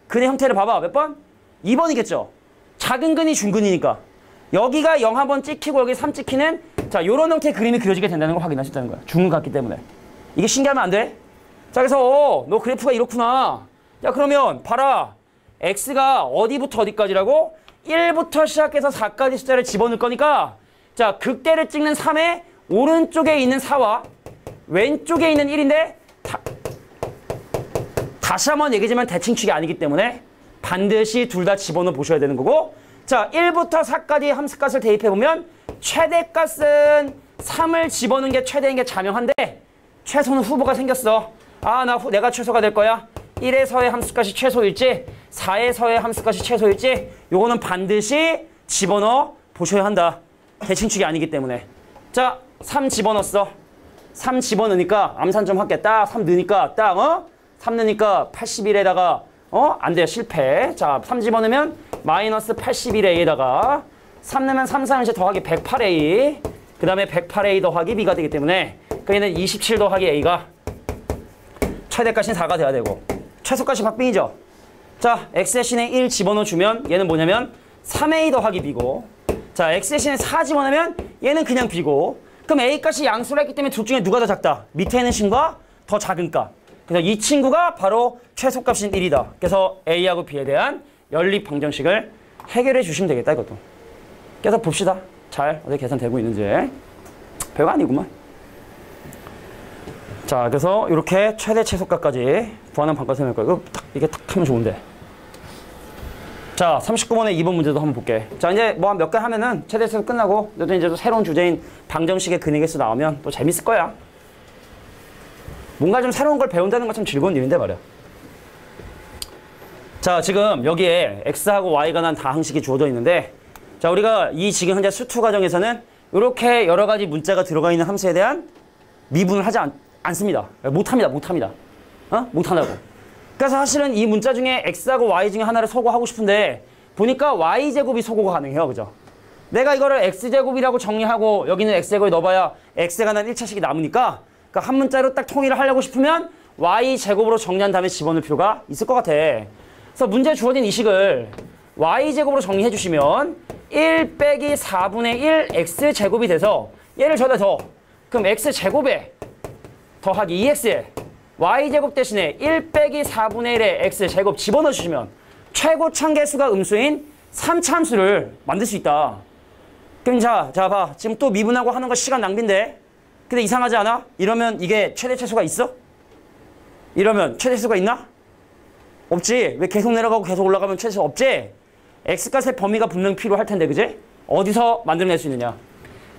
근의 형태를 봐봐. 몇 번? 2번이겠죠. 작은 근이 중근이니까. 여기가 0 한번 찍히고 여기 3 찍히는 자, 요런 형태의 그림이 그려지게 된다는 걸 확인하셨다는 거야. 중근 같기 때문에. 이게 신기하면 안 돼? 자, 그래서 너 그래프가 이렇구나. 야, 그러면 봐라. x가 어디부터 어디까지라고? 1부터 시작해서 4까지 숫자를 집어넣을 거니까 자, 극대를 찍는 3의 오른쪽에 있는 4와 왼쪽에 있는 1인데 다시 한번 얘기지만 대칭축이 아니기 때문에 반드시 둘 다 집어넣어 보셔야 되는 거고 자, 1부터 4까지 함수값을 대입해보면 최대값은 3을 집어넣는 게 최대인 게 자명한데 최소는 후보가 생겼어. 내가 최소가 될 거야. 1에서의 함수값이 최소일지 4에서의 함수값이 최소일지 요거는 반드시 집어넣어 보셔야 한다. 대칭축이 아니기 때문에. 자, 3 집어넣었어. 3 집어넣으니까 암산 좀 할게. 딱 3 넣으니까 3 넣으니까 81에다가 안 돼요. 실패. 자, 3 집어넣으면 마이너스 81a에다가 3 넣으면 3, 3, 이제 더하기 108a 그 다음에 108a 더하기 b가 되기 때문에 그러니까 27 더하기 a가 최대값이 4가 돼야 되고 최소값이 박빙이죠. 자, x 대신에 1 집어넣어주면 얘는 뭐냐면 3a 더하기 b고 자, x 대신에 4 집어넣으면 얘는 그냥 b고 그럼 a값이 양수라 했기 때문에 둘 중에 누가 더 작다? 밑에 있는 신과 더 작은 값. 그래서 이 친구가 바로 최소값인 1이다. 그래서 a하고 b에 대한 연립 방정식을 해결해 주시면 되겠다, 이것도. 그래서 봅시다. 잘 어떻게 계산되고 있는지. 별거 아니구만. 자, 그래서 이렇게 최대 최소값까지 구하는 방법 설명할 거예요. 이게 탁 하면 좋은데. 자, 39번의 2번 문제도 한번 볼게. 자, 이제 뭐 몇 개 하면은 최대 최소 끝나고 또 이제 또 새로운 주제인 방정식의 근의 개수 나오면 또 재밌을 거야. 뭔가 좀 새로운 걸 배운다는 건 참 즐거운 일인데 말이야. 자, 지금 여기에 x하고 y가 난 다항식이 주어져 있는데 자, 우리가 이 지금 현재 수투 과정에서는 이렇게 여러 가지 문자가 들어가 있는 함수에 대한 미분을 안 씁니다. 못합니다. 못합니다. 못한다고. 그래서 사실은 이 문자 중에 x하고 y 중에 하나를 소거하고 싶은데 보니까 y제곱이 소거가 가능해요. 그죠? 내가 이거를 x제곱이라고 정리하고 여기는 x제곱에 넣어봐야 x에 관한 1차식이 남으니까 그러니까 한 문자로 딱 통일을 하려고 싶으면 y제곱으로 정리한 다음에 집어넣을 필요가 있을 것 같아. 그래서 문제에 주어진 이 식을 y제곱으로 정리해 주시면 1 빼기 4분의 1 x제곱이 돼서 얘를 저다 더. 그럼 x제곱에 더하기 2x에 y제곱 대신에 1 빼기 4분의 1의 x제곱 집어넣어 주시면 최고 참계수가 음수인 3차함수를 만들 수 있다. 그럼 자 봐. 지금 또 미분하고 하는 거 시간 낭비인데 근데 이상하지 않아? 이러면 이게 최대 최소가 있어? 이러면 최대 최소가 있나? 없지. 왜 계속 내려가고 계속 올라가면 최대 최소 없지? x값의 범위가 분명 필요할 텐데 그지? 어디서 만들어낼 수 있느냐?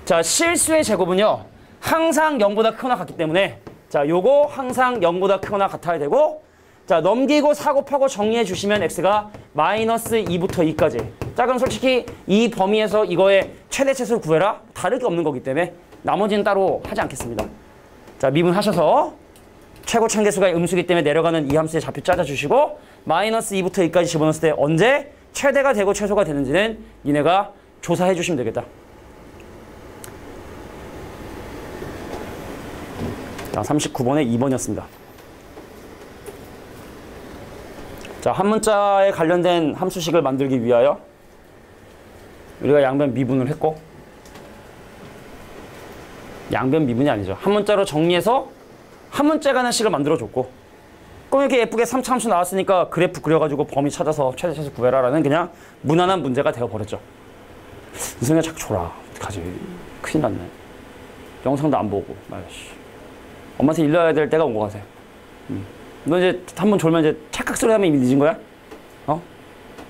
자, 실수의 제곱은요 항상 0보다 크거나 같기 때문에 자, 요거 항상 0보다 크거나 같아야 되고 자, 넘기고 4 곱하고 정리해 주시면 x가 마이너스 2부터 2까지. 자, 그럼 솔직히 이 범위에서 이거의 최대 최소를 구해라? 다를 게 없는 거기 때문에 나머지는 따로 하지 않겠습니다. 자, 미분하셔서 최고 참계수가 음수기 때문에 내려가는 이 함수의 좌표 짜자주시고 마이너스 2부터 2까지 집어넣었을 때 언제 최대가 되고 최소가 되는지는 니네가 조사해 주시면 되겠다. 자, 39번에 2번이었습니다. 자, 한 문자에 관련된 함수식을 만들기 위하여 우리가 양변 미분을 했고 양변 미분이 아니죠. 한 문자로 정리해서 한 문자에 관한 식을 만들어줬고 그럼 이렇게 예쁘게 3차함수 나왔으니까 그래프 그려가지고 범위 찾아서 최대 최소 구해라라는 그냥 무난한 문제가 되어버렸죠. 이승이가 자꾸 줘라. 어떡하지? 큰일 났네. 영상도 안 보고. 아이씨. 엄마한테 일러야 될 때가 온 것 같아. 너 이제 한번 졸면 이제 찰칵 소리 하면 이미 늦은 거야?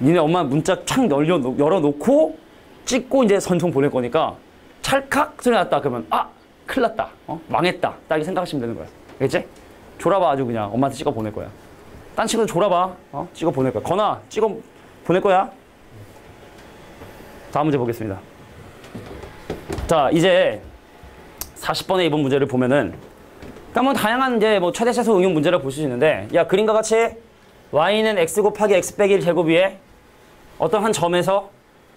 니네 엄마 문자 창 열어놓고 찍고 이제 전송 보낼 거니까 찰칵 소리 났다 그러면 큰일 났다. 망했다. 딱 이렇게 생각하시면 되는 거야. 알겠지? 졸아봐 아주 그냥 엄마한테 찍어 보낼 거야. 딴 친구도 졸아봐. 찍어 보낼 거야. 건아 찍어 보낼 거야. 다음 문제 보겠습니다. 자, 이제 40번의 이번 문제를 보면은 그러니까 뭐 다양한 이제 뭐 최대 최소 응용 문제를 볼 수 있는데 야, 그림과 같이 y는 x 곱하기 x 빼기 1 제곱 위에 어떤 한 점에서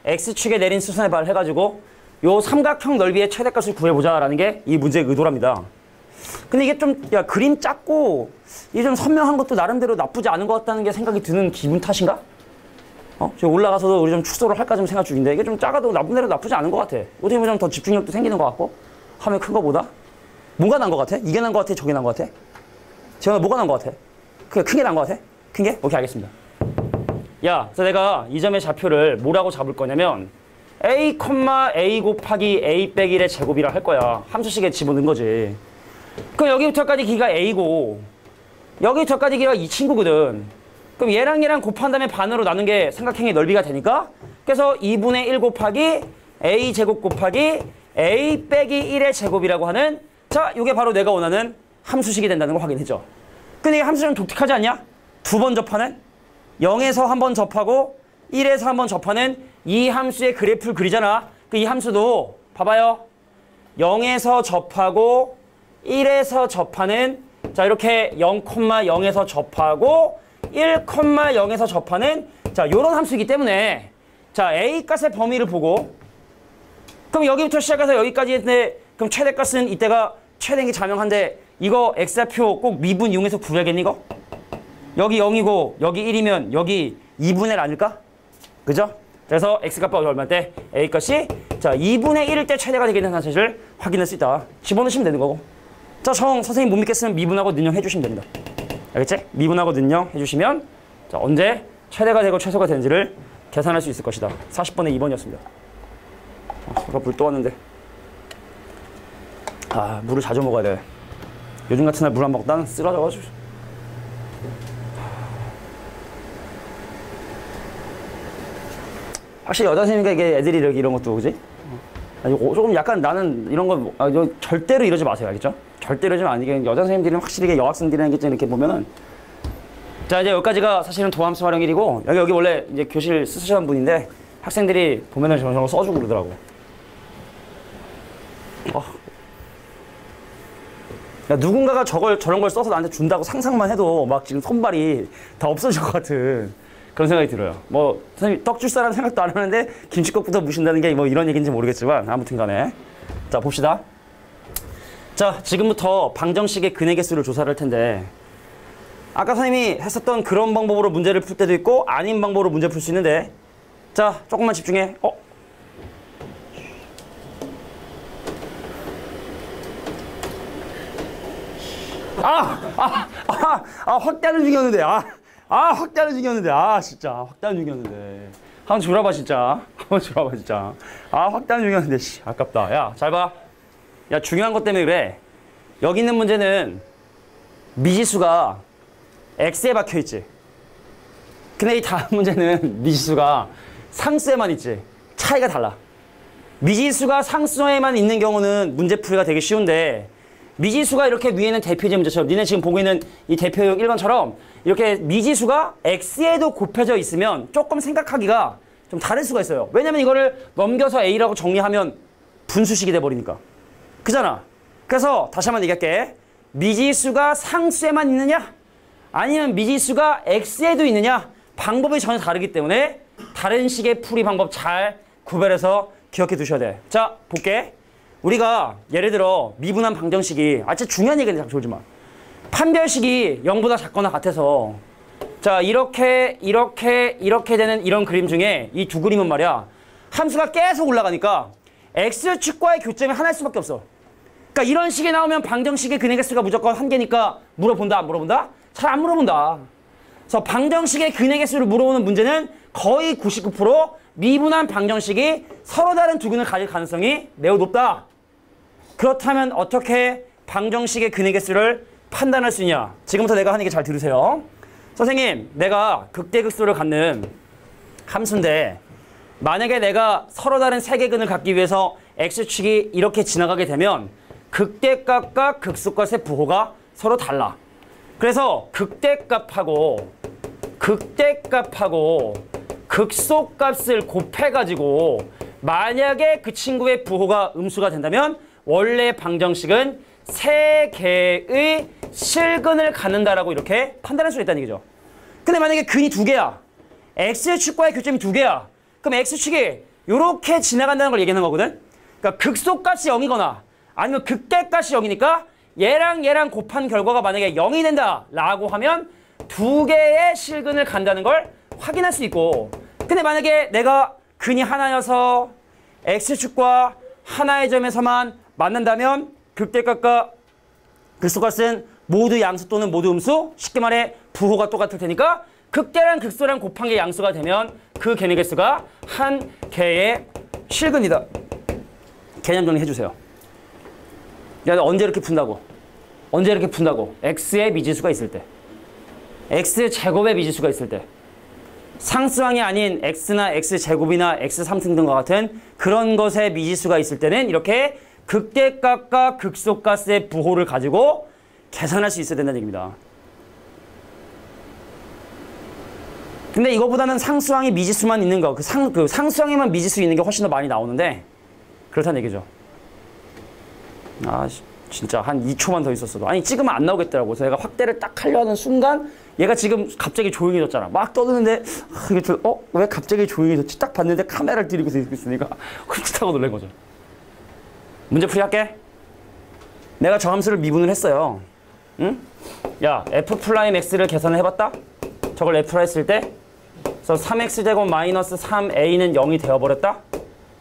x축에 내린 수선의 발 해가지고 요 삼각형 넓이의 최대값을 구해보자라는 게 이 문제의 의도랍니다. 근데 이게 좀 야, 그림 작고 이게 좀 선명한 것도 나름대로 나쁘지 않은 것 같다는 게 생각이 드는 기분 탓인가? 저 올라가서도 우리 좀 축소를 할까 좀 생각 중인데 이게 좀 작아도 나쁜대로 나쁘지 않은 것 같아. 어떻게 보면 더 집중력도 생기는 것 같고 화면 큰 거보다 뭐가 난 것 같아? 이게 난 것 같아? 저게 난 것 같아? 제가 뭐가 난 것 같아? 그게 큰 게 난 것 같아? 큰 게? 오케이, 알겠습니다. 야, 그래서 내가 이 점의 좌표를 뭐라고 잡을 거냐면 a, a 곱하기 a 빼기 1의 제곱이라 할 거야. 함수식에 집어넣은 거지. 그럼 여기부터까지 길이가 a고 여기부터까지 길이가 이 친구거든. 그럼 얘랑 곱한 다음에 반으로 나눈 게 삼각형의 넓이가 되니까 그래서 2분의 1 곱하기 a 제곱 곱하기 a 빼기 1의 제곱이라고 하는 자, 이게 바로 내가 원하는 함수식이 된다는 걸 확인했죠. 근데 이 함수는 독특하지 않냐? 두 번 접하는 0에서 한 번 접하고 1에서 한 번 접하는 이 함수의 그래프를 그리잖아. 이 함수도 봐봐요. 0에서 접하고 1에서 접하는 자, 이렇게 0,0에서 접하고 1,0에서 접하는 자, 요런 함수이기 때문에 자, a값의 범위를 보고 그럼 여기부터 시작해서 여기까지 했는데 그럼 최대값은 이때가 최대인 게 자명한데 이거 x좌표 꼭 미분 이용해서 구해야겠니 이거? 여기 0이고 여기 1이면 여기 2분의 1 아닐까? 그죠? 그래서 x값이 얼마 때 a값이 자 2분의 1일 때 최대가 되게 되는 사실을 확인할 수 있다. 집어넣으시면 되는 거고. 자, 선생님 못 믿겠으면 미분하고 능용 해주시면 됩니다. 알겠지? 미분하고 능용 해주시면 자 언제 최대가 되고 최소가 되는지를 계산할 수 있을 것이다. 40번에 2번이었습니다. 제가 물 또 왔는데 물을 자주 먹어야 돼. 요즘 같은 날 물 안 먹다 쓰러져가지고. 확실히 여자 선생님과 이게 애들이 이런 것도 그지? 조금 약간 나는 이런 거 절대로 이러지 마세요. 알겠죠? 절대로 이러지 마. 이게 여자 선생님들은 확실히 여학생들이라는 게 이렇게 보면은 자, 이제 여기까지가 사실은 도함수 활용 1이고 여기 원래 이제 교실 쓰시는 분인데 학생들이 보면은 저런 거 써주고 그러더라고. 야, 누군가가 저런 걸 써서 나한테 준다고 상상만 해도 막 지금 손발이 다 없어질 것 같은 그런 생각이 들어요. 뭐 선생님 떡 줄 사람 생각도 안 하는데 김치국부터 무신다는 게 뭐 이런 얘기인지 모르겠지만 아무튼 간에 자 봅시다. 자 지금부터 방정식의 근의 개수를 조사를 할 텐데 아까 선생님이 했었던 그런 방법으로 문제를 풀 때도 있고 아닌 방법으로 문제 풀 수 있는데 자 조금만 집중해. 확대하는 중이었는데. 확대하는 중이었는데. 진짜. 확대하는 중이었는데. 한번 줄여봐, 진짜. 한번 줄여봐, 진짜. 확대하는 중이었는데. 씨, 아깝다. 야, 잘 봐. 야, 중요한 것 때문에 그래. 여기 있는 문제는 미지수가 X에 박혀 있지. 근데 이 다음 문제는 미지수가 상수에만 있지. 차이가 달라. 미지수가 상수에만 있는 경우는 문제 풀이가 되게 쉬운데 미지수가 이렇게 위에는 대표제 문제처럼 니네 지금 보고 있는 이 대표용 1번처럼 이렇게 미지수가 X에도 곱해져 있으면 조금 생각하기가 좀 다를 수가 있어요. 왜냐면 이거를 넘겨서 A라고 정리하면 분수식이 돼버리니까. 그잖아. 그래서 다시 한번 얘기할게. 미지수가 상수에만 있느냐? 아니면 미지수가 X에도 있느냐? 방법이 전혀 다르기 때문에 다른 식의 풀이 방법 잘 구별해서 기억해 두셔야 돼. 자, 볼게. 우리가 예를 들어 미분한 방정식이 진짜 중요한 얘기인데 자꾸 졸지 마. 판별식이 0보다 작거나 같아서 자 이렇게 되는 이런 그림 중에 이 두 그림은 말이야 함수가 계속 올라가니까 x축과의 교점이 하나일 수밖에 없어. 그러니까 이런 식이 나오면 방정식의 근의 개수가 무조건 한 개니까 물어본다 안 물어본다? 잘 안 물어본다. 그래서 방정식의 근의 개수를 물어보는 문제는 거의 99% 미분한 방정식이 서로 다른 두 근을 가질 가능성이 매우 높다. 그렇다면 어떻게 방정식의 근의 개수를 판단할 수 있냐? 지금부터 내가 하는 얘기 잘 들으세요. 선생님, 내가 극대극소를 갖는 함수인데 만약에 내가 서로 다른 세 개근을 갖기 위해서 x축이 이렇게 지나가게 되면 극대값과 극소값의 부호가 서로 달라. 그래서 극대값하고 극소값을 곱해가지고 만약에 그 친구의 부호가 음수가 된다면 원래 방정식은 세 개의 실근을 갖는다라고 이렇게 판단할 수 있다는 얘기죠. 근데 만약에 근이 두 개야. x축과의 교점이 두 개야. 그럼 x축이 이렇게 지나간다는 걸 얘기하는 거거든. 그러니까 극소값이 0이거나 아니면 극대값이 0이니까 얘랑 곱한 결과가 만약에 0이 된다라고 하면 두 개의 실근을 간다는 걸 확인할 수 있고 근데 만약에 내가 근이 하나여서 x축과 하나의 점에서만 만난다면 극대값과 극소값은 모두 양수 또는 모두 음수 쉽게 말해 부호가 똑같을 테니까 극대랑 극소랑 곱한 게 양수가 되면 그 개의 개수가 한 개의 실근이다. 개념 정리해 주세요. 야, 언제 이렇게 푼다고? 언제 이렇게 푼다고? x의 미지수가 있을 때. x제곱의 미지수가 있을 때. 상수항이 아닌 x나 x제곱이나 x3승 등과 같은 그런 것의 미지수가 있을 때는 이렇게 극대값과 극소값의 부호를 가지고 계산할 수 있어야 된다는 얘기입니다. 근데 이거보다는 상수항이 미지수만 있는 거, 그 상수항에만 미지수 있는 게 훨씬 더 많이 나오는데 그렇다는 얘기죠. 진짜 한 2초만 더 있었어도 아니 찍으면 안 나오겠더라고. 그래서 얘가 확대를 딱 하려 하는 순간 얘가 지금 갑자기 조용해졌잖아. 막 떠드는데 왜 갑자기 조용해졌지? 딱 봤는데 카메라를 들이고 있으니까 흠칫하고 놀란 거죠. 문제풀이 할게. 내가 저 함수를 미분을 했어요. 응? 야, f'x를 계산을 해봤다? 저걸 f라 했을 때 그래서 3x제곱 마이너스 3a는 0이 되어버렸다?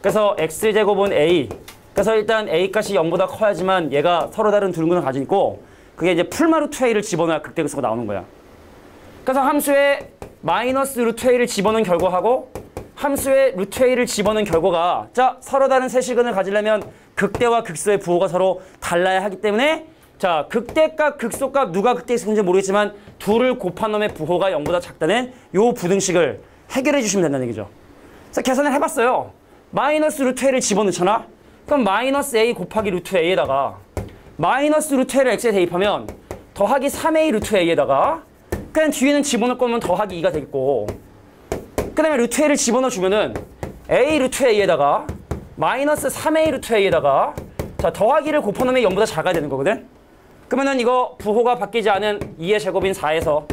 그래서 x제곱은 a 그래서 일단 a 값이 0보다 커야지만 얘가 서로 다른 두 근을 가지고 그게 이제 풀마 루트 a를 집어넣어야 극대극소가 나오는 거야. 그래서 함수에 마이너스 루트 a를 집어넣은 결과하고 함수에 루트 a를 집어넣은 결과가 자 서로 다른 세 실근을 가지려면 극대와 극소의 부호가 서로 달라야 하기 때문에 자 극대값 극소값 누가 극대식인지 모르겠지만 둘을 곱한 놈의 부호가 0보다 작다는 요 부등식을 해결해 주시면 된다는 얘기죠. 그래서 계산을 해봤어요. 마이너스 루트 a를 집어넣잖아. 그럼 마이너스 a 곱하기 루트 a에다가 마이너스 루트 a를 x에 대입하면 더하기 3a 루트 a에다가 그냥 뒤에는 집어넣을 거면 더하기 2가 되겠고 그 다음에 루트 a를 집어넣어 주면은 a 루트 a에다가 마이너스 3a 루트 a에다가 자 더하기를 곱한 놈의 0보다 작아야 되는 거거든. 그러면은 이거 부호가 바뀌지 않은 2의 제곱인 4에서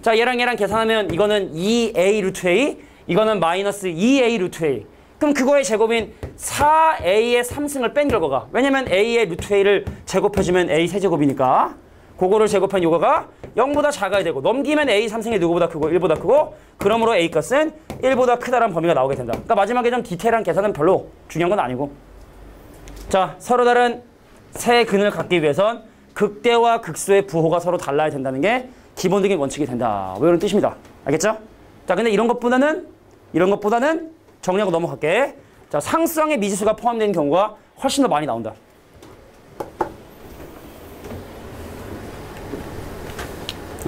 자 얘랑 계산하면 이거는 2a 루트 a 이거는 마이너스 2a 루트 a 그럼 그거의 제곱인 4a의 3승을 뺀 결과가 왜냐면 a의 루트 a를 제곱해주면 a 세제곱이니까 그거를 제곱한 요거가 0보다 작아야 되고 넘기면 a 3승이 누구보다 크고 1보다 크고 그러므로 a 값은 1보다 크다라는 범위가 나오게 된다. 그러니까 마지막에 좀 디테일한 계산은 별로 중요한 건 아니고 자 서로 다른 세 근을 갖기 위해선 극대와 극소의 부호가 서로 달라야 된다는 게 기본적인 원칙이 된다. 뭐 이런 뜻입니다. 알겠죠? 자 근데 이런 것보다는 정리하고 넘어갈게. 자 상수항에 미지수가 포함된 경우가 훨씬 더 많이 나온다.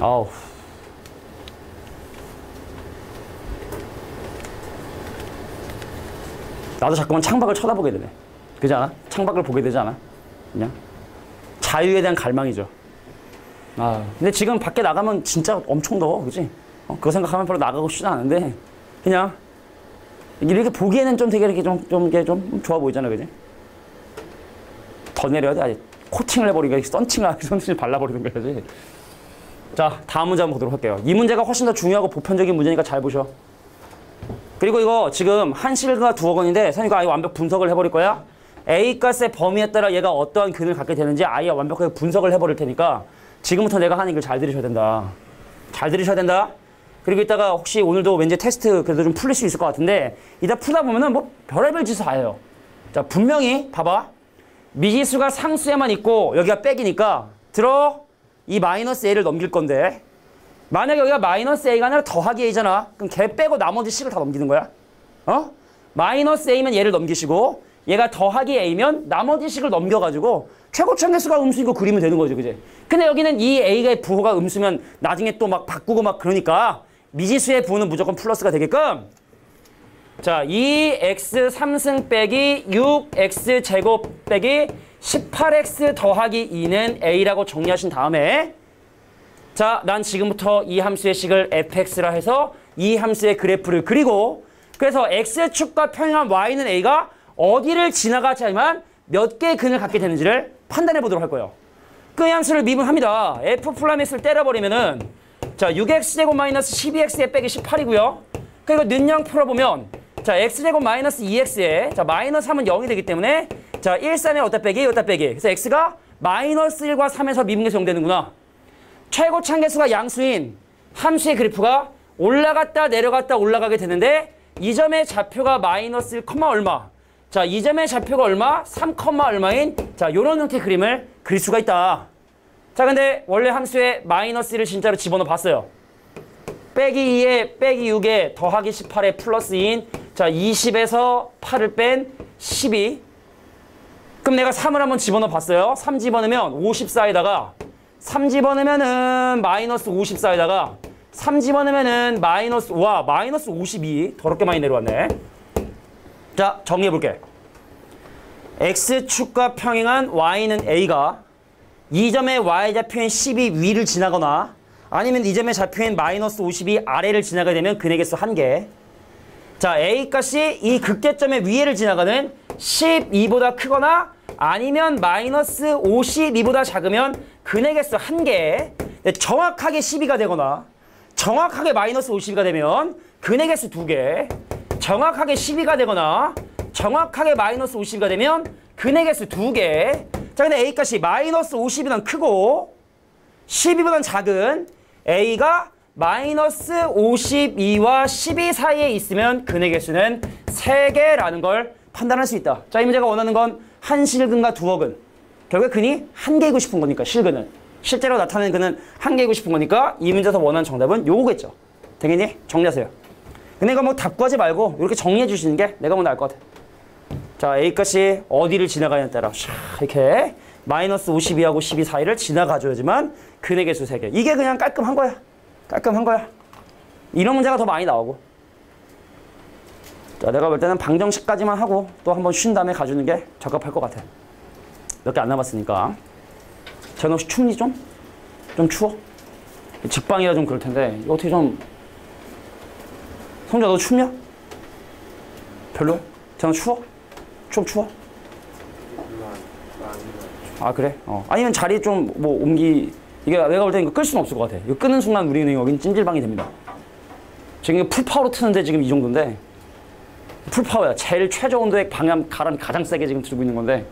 아우. 나도 자꾸만 창밖을 쳐다보게 되네. 그렇지 않아? 창밖을 보게 되지 않아? 그냥 자유에 대한 갈망이죠. 아, 근데 지금 밖에 나가면 진짜 엄청 더워, 그렇지? 그거 생각하면 별로 나가고 싶지 않은데 그냥 이렇게 보기에는 좀 되게 이렇게 좀 좋아 보이잖아, 그지? 더 내려야 돼. 아직 코팅을 해버리고 선칭을 발라버리는 거야지. 자, 다음 문제 한번 보도록 할게요. 이 문제가 훨씬 더 중요하고 보편적인 문제니까 잘 보셔. 그리고 이거 지금 한 실과 두어 건인데 선생님이 아예 완벽 분석을 해버릴 거야. A 값의 범위에 따라 얘가 어떠한 근을 갖게 되는지 아예 완벽하게 분석을 해버릴 테니까 지금부터 내가 하는 걸 잘 들으셔야 된다. 잘 들으셔야 된다. 그리고 이따가 혹시 오늘도 왠지 테스트 그래도 좀 풀릴 수 있을 것 같은데 이따 풀다 보면은 뭐 별의별 짓을 다 해요. 자, 분명히 봐봐. 미지수가 상수에만 있고 여기가 백이니까 들어 이 마이너스 a를 넘길 건데 만약에 여기가 마이너스 a가 아니라 더하기 a잖아. 그럼 걔 빼고 나머지 식을 다 넘기는 거야. 마이너스 a면 얘를 넘기시고 얘가 더하기 a면 나머지 식을 넘겨가지고 최고차항계수가 음수인 거 그리면 되는 거죠. 그지? 근데 여기는 이 a가 부호가 음수면 나중에 또 막 바꾸고 막 그러니까 미지수의 부호는 무조건 플러스가 되게끔 자, 2x 3승 빼기 6x 제곱 빼기 18x 더하기 2는 a라고 정리하신 다음에 자, 난 지금부터 이 함수의 식을 fx라 해서 이 함수의 그래프를 그리고 그래서 x축과 평행한 y는 a가 어디를 지나가지 않으면 몇 개의 근을 갖게 되는지를 판단해 보도록 할 거예요. 그 함수를 미분합니다. f 플라넷을 때려버리면은 자 6x제곱 마이너스 12x에 빼기 18이고요. 그리고 는영 풀어보면 자 x제곱 마이너스 2x에 자 마이너스 3은 0이 되기 때문에 자 1산에 어디다 빼기 어디다 빼기 그래서 x가 마이너스 1과 3에서 미분계수 0 되는구나. 최고차항계수가 양수인 함수의 그래프가 올라갔다 내려갔다 올라가게 되는데 이 점의 좌표가 마이너스 1, 얼마 자, 이 점의 좌표가 얼마? 3, 얼마인 자, 요런 형태의 그림을 그릴 수가 있다. 자, 근데 원래 함수에 마이너스 1을 진짜로 집어넣어 봤어요. 빼기 2에 빼기 6에 더하기 18에 플러스 2인 자, 20에서 8을 뺀 12. 그럼 내가 3을 한번 집어넣어 봤어요. 3 집어넣으면 54에다가 3 집어넣으면은 마이너스 54에다가 3 집어넣으면은 마이너스 52. 더럽게 많이 내려왔네. 자, 정리해볼게. x축과 평행한 y는 a가 이 점의 y좌표인 12 위를 지나거나 아니면 이 점의 좌표인 마이너스 52 아래를 지나게 되면 근의 개수 1개. 자, a 값이 이 극대점의 위에를 지나가는 12보다 크거나 아니면 마이너스 52보다 작으면 근의 개수 1개. 정확하게 12가 되거나 정확하게 마이너스 52가 되면 근의 개수 2개. 정확하게 12가 되거나 정확하게 마이너스 50가 되면 근의 개수 2개. 자, 근데 a 값이 마이너스 50보단 크고 12보단 작은 a가 마이너스 52와 12 사이에 있으면 근의 개수는 3개라는 걸 판단할 수 있다. 자, 이 문제가 원하는 건 한 실근과 두어 근. 결국에 근이 1개이고 싶은 거니까 실근은. 실제로 나타내는 근은 1개이고 싶은 거니까 이 문제에서 원하는 정답은 요거겠죠. 되겠니? 정리하세요. 근데 이거 뭐 답구하지 말고 이렇게 정리해 주시는 게 내가 뭐 나을 것 같아. 자, a 값이 어디를 지나가냐에 따라 이렇게 마이너스 52하고 12 사이를 지나가줘야지만 근의 개수 3개. 이게 그냥 깔끔한 거야. 깔끔한 거야. 이런 문제가 더 많이 나오고. 자, 내가 볼 때는 방정식까지만 하고 또 한번 쉰 다음에 가주는 게 적합할 것 같아. 몇 개 안 남았으니까. 쟤는 혹시 춥니 좀? 좀 추워? 직방이라 좀 그럴 텐데 이거 어떻게 좀 성주야 너 춥냐? 별로? 쟤는 추워? 좀 추워? 아, 그래? 아니면 자리 좀 뭐 이게 내가 볼 때 이거 끌 수는 없을 것 같아. 이거 끄는 순간 우리는 여긴 찜질방이 됩니다. 지금 이게 풀파워로 트는데 지금 이 정도인데 풀파워야. 제일 최저 온도의 바람 가장 세게 지금 들고 있는 건데